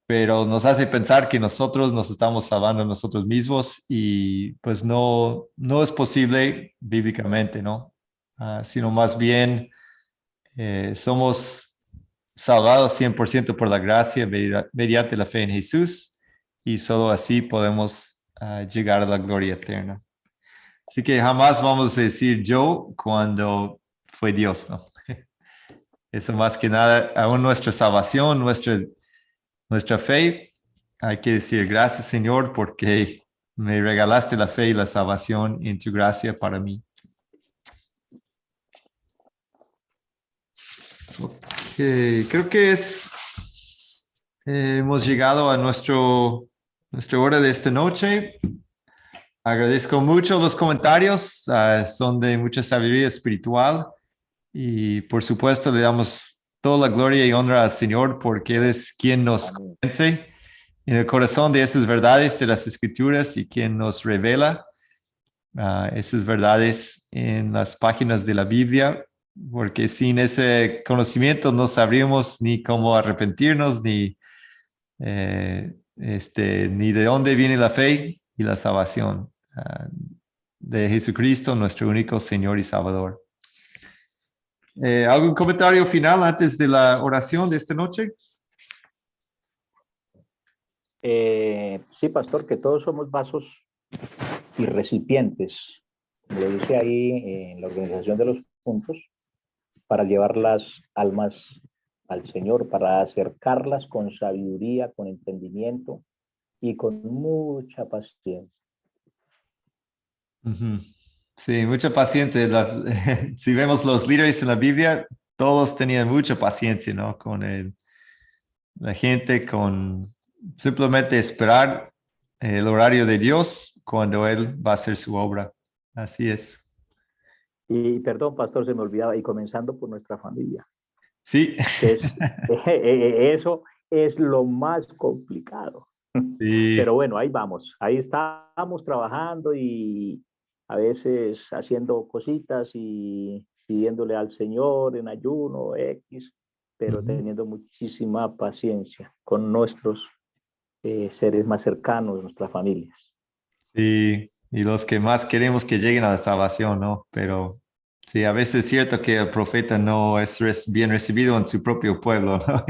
[SPEAKER 1] pero nos hace pensar que nosotros nos estamos salvando a nosotros mismos y pues no es posible bíblicamente, ¿no? Sino más bien somos salvados 100% por la gracia mediante la fe en Jesús, y solo así podemos llegar a la gloria eterna. Así que jamás vamos a decir yo cuando fue Dios, ¿no? Eso más que nada, aún nuestra salvación, nuestra fe, hay que decir gracias, Señor, porque me regalaste la fe y la salvación en tu gracia para mí. Ok, creo que hemos llegado a nuestra hora de esta noche. Agradezco mucho los comentarios, son de mucha sabiduría espiritual, y por supuesto le damos toda la gloria y honra al Señor porque Él es quien nos convence en el corazón de esas verdades de las Escrituras y quien nos revela esas verdades en las páginas de la Biblia, porque sin ese conocimiento no sabríamos ni cómo arrepentirnos, ni de dónde viene la fe y la salvación de Jesucristo, nuestro único Señor y Salvador. ¿Algún comentario final antes de la oración de esta noche?
[SPEAKER 5] Sí, pastor, que todos somos vasos y recipientes, lo dice ahí en la organización de los puntos, para llevar las almas al Señor, para acercarlas con sabiduría, con entendimiento y con mucha paciencia.
[SPEAKER 1] Uh-huh. Sí, mucha paciencia. Si vemos los líderes en la Biblia, todos tenían mucha paciencia, ¿no? Con la gente, con simplemente esperar el horario de Dios cuando Él va a hacer su obra. Así es.
[SPEAKER 5] Y perdón, pastor, se me olvidaba, y comenzando por nuestra familia.
[SPEAKER 1] Sí.
[SPEAKER 5] Eso es lo más complicado.
[SPEAKER 1] Sí.
[SPEAKER 5] Pero bueno, ahí vamos. Ahí estamos trabajando y a veces haciendo cositas y pidiéndole al Señor en ayuno, X, pero teniendo muchísima paciencia con nuestros seres más cercanos, nuestras familias.
[SPEAKER 1] Sí, y los que más queremos que lleguen a la salvación, ¿no? Pero sí, a veces es cierto que el profeta no es bien recibido en su propio pueblo, ¿no?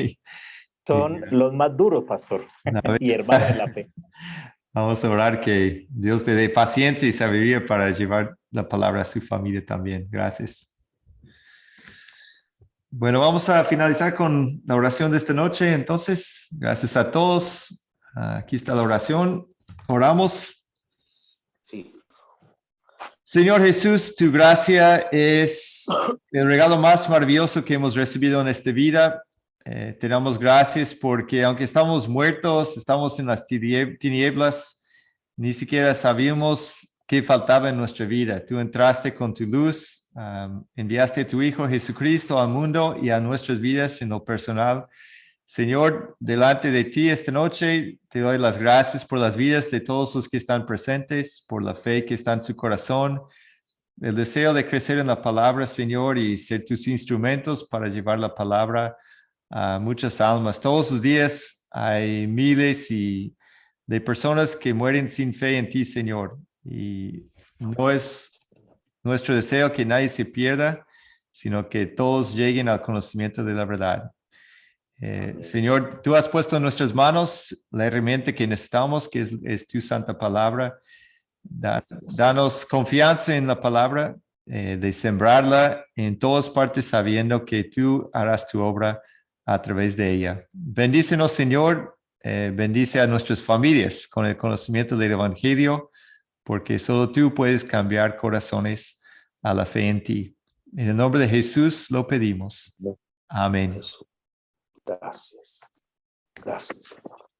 [SPEAKER 5] Son los más duros, pastor, y hermanos de la fe.
[SPEAKER 1] Vamos a orar que Dios te dé paciencia y sabiduría para llevar la palabra a su familia también. Gracias. Bueno, vamos a finalizar con la oración de esta noche. Entonces, gracias a todos. Aquí está la oración. Oramos.
[SPEAKER 3] Sí.
[SPEAKER 1] Señor Jesús, tu gracia es el regalo más maravilloso que hemos recibido en esta vida. Te damos gracias porque aunque estamos muertos, estamos en las tinieblas, ni siquiera sabíamos qué faltaba en nuestra vida. Tú entraste con tu luz, enviaste a tu Hijo Jesucristo al mundo y a nuestras vidas en lo personal. Señor, delante de ti esta noche te doy las gracias por las vidas de todos los que están presentes, por la fe que está en su corazón, el deseo de crecer en la palabra, Señor, y ser tus instrumentos para llevar la palabra a muchas almas. Todos los días hay miles de personas que mueren sin fe en ti, Señor, y no es nuestro deseo que nadie se pierda, sino que todos lleguen al conocimiento de la verdad. Señor, tú has puesto en nuestras manos la herramienta que necesitamos, que es tu santa palabra. Danos confianza en la palabra, de sembrarla en todas partes, sabiendo que tú harás tu obra a través de ella. Bendícenos, Señor, bendice a nuestras familias con el conocimiento del Evangelio, porque solo tú puedes cambiar corazones a la fe en ti. En el nombre de Jesús lo pedimos. Amén.
[SPEAKER 3] Jesús. Gracias. Gracias, Señor.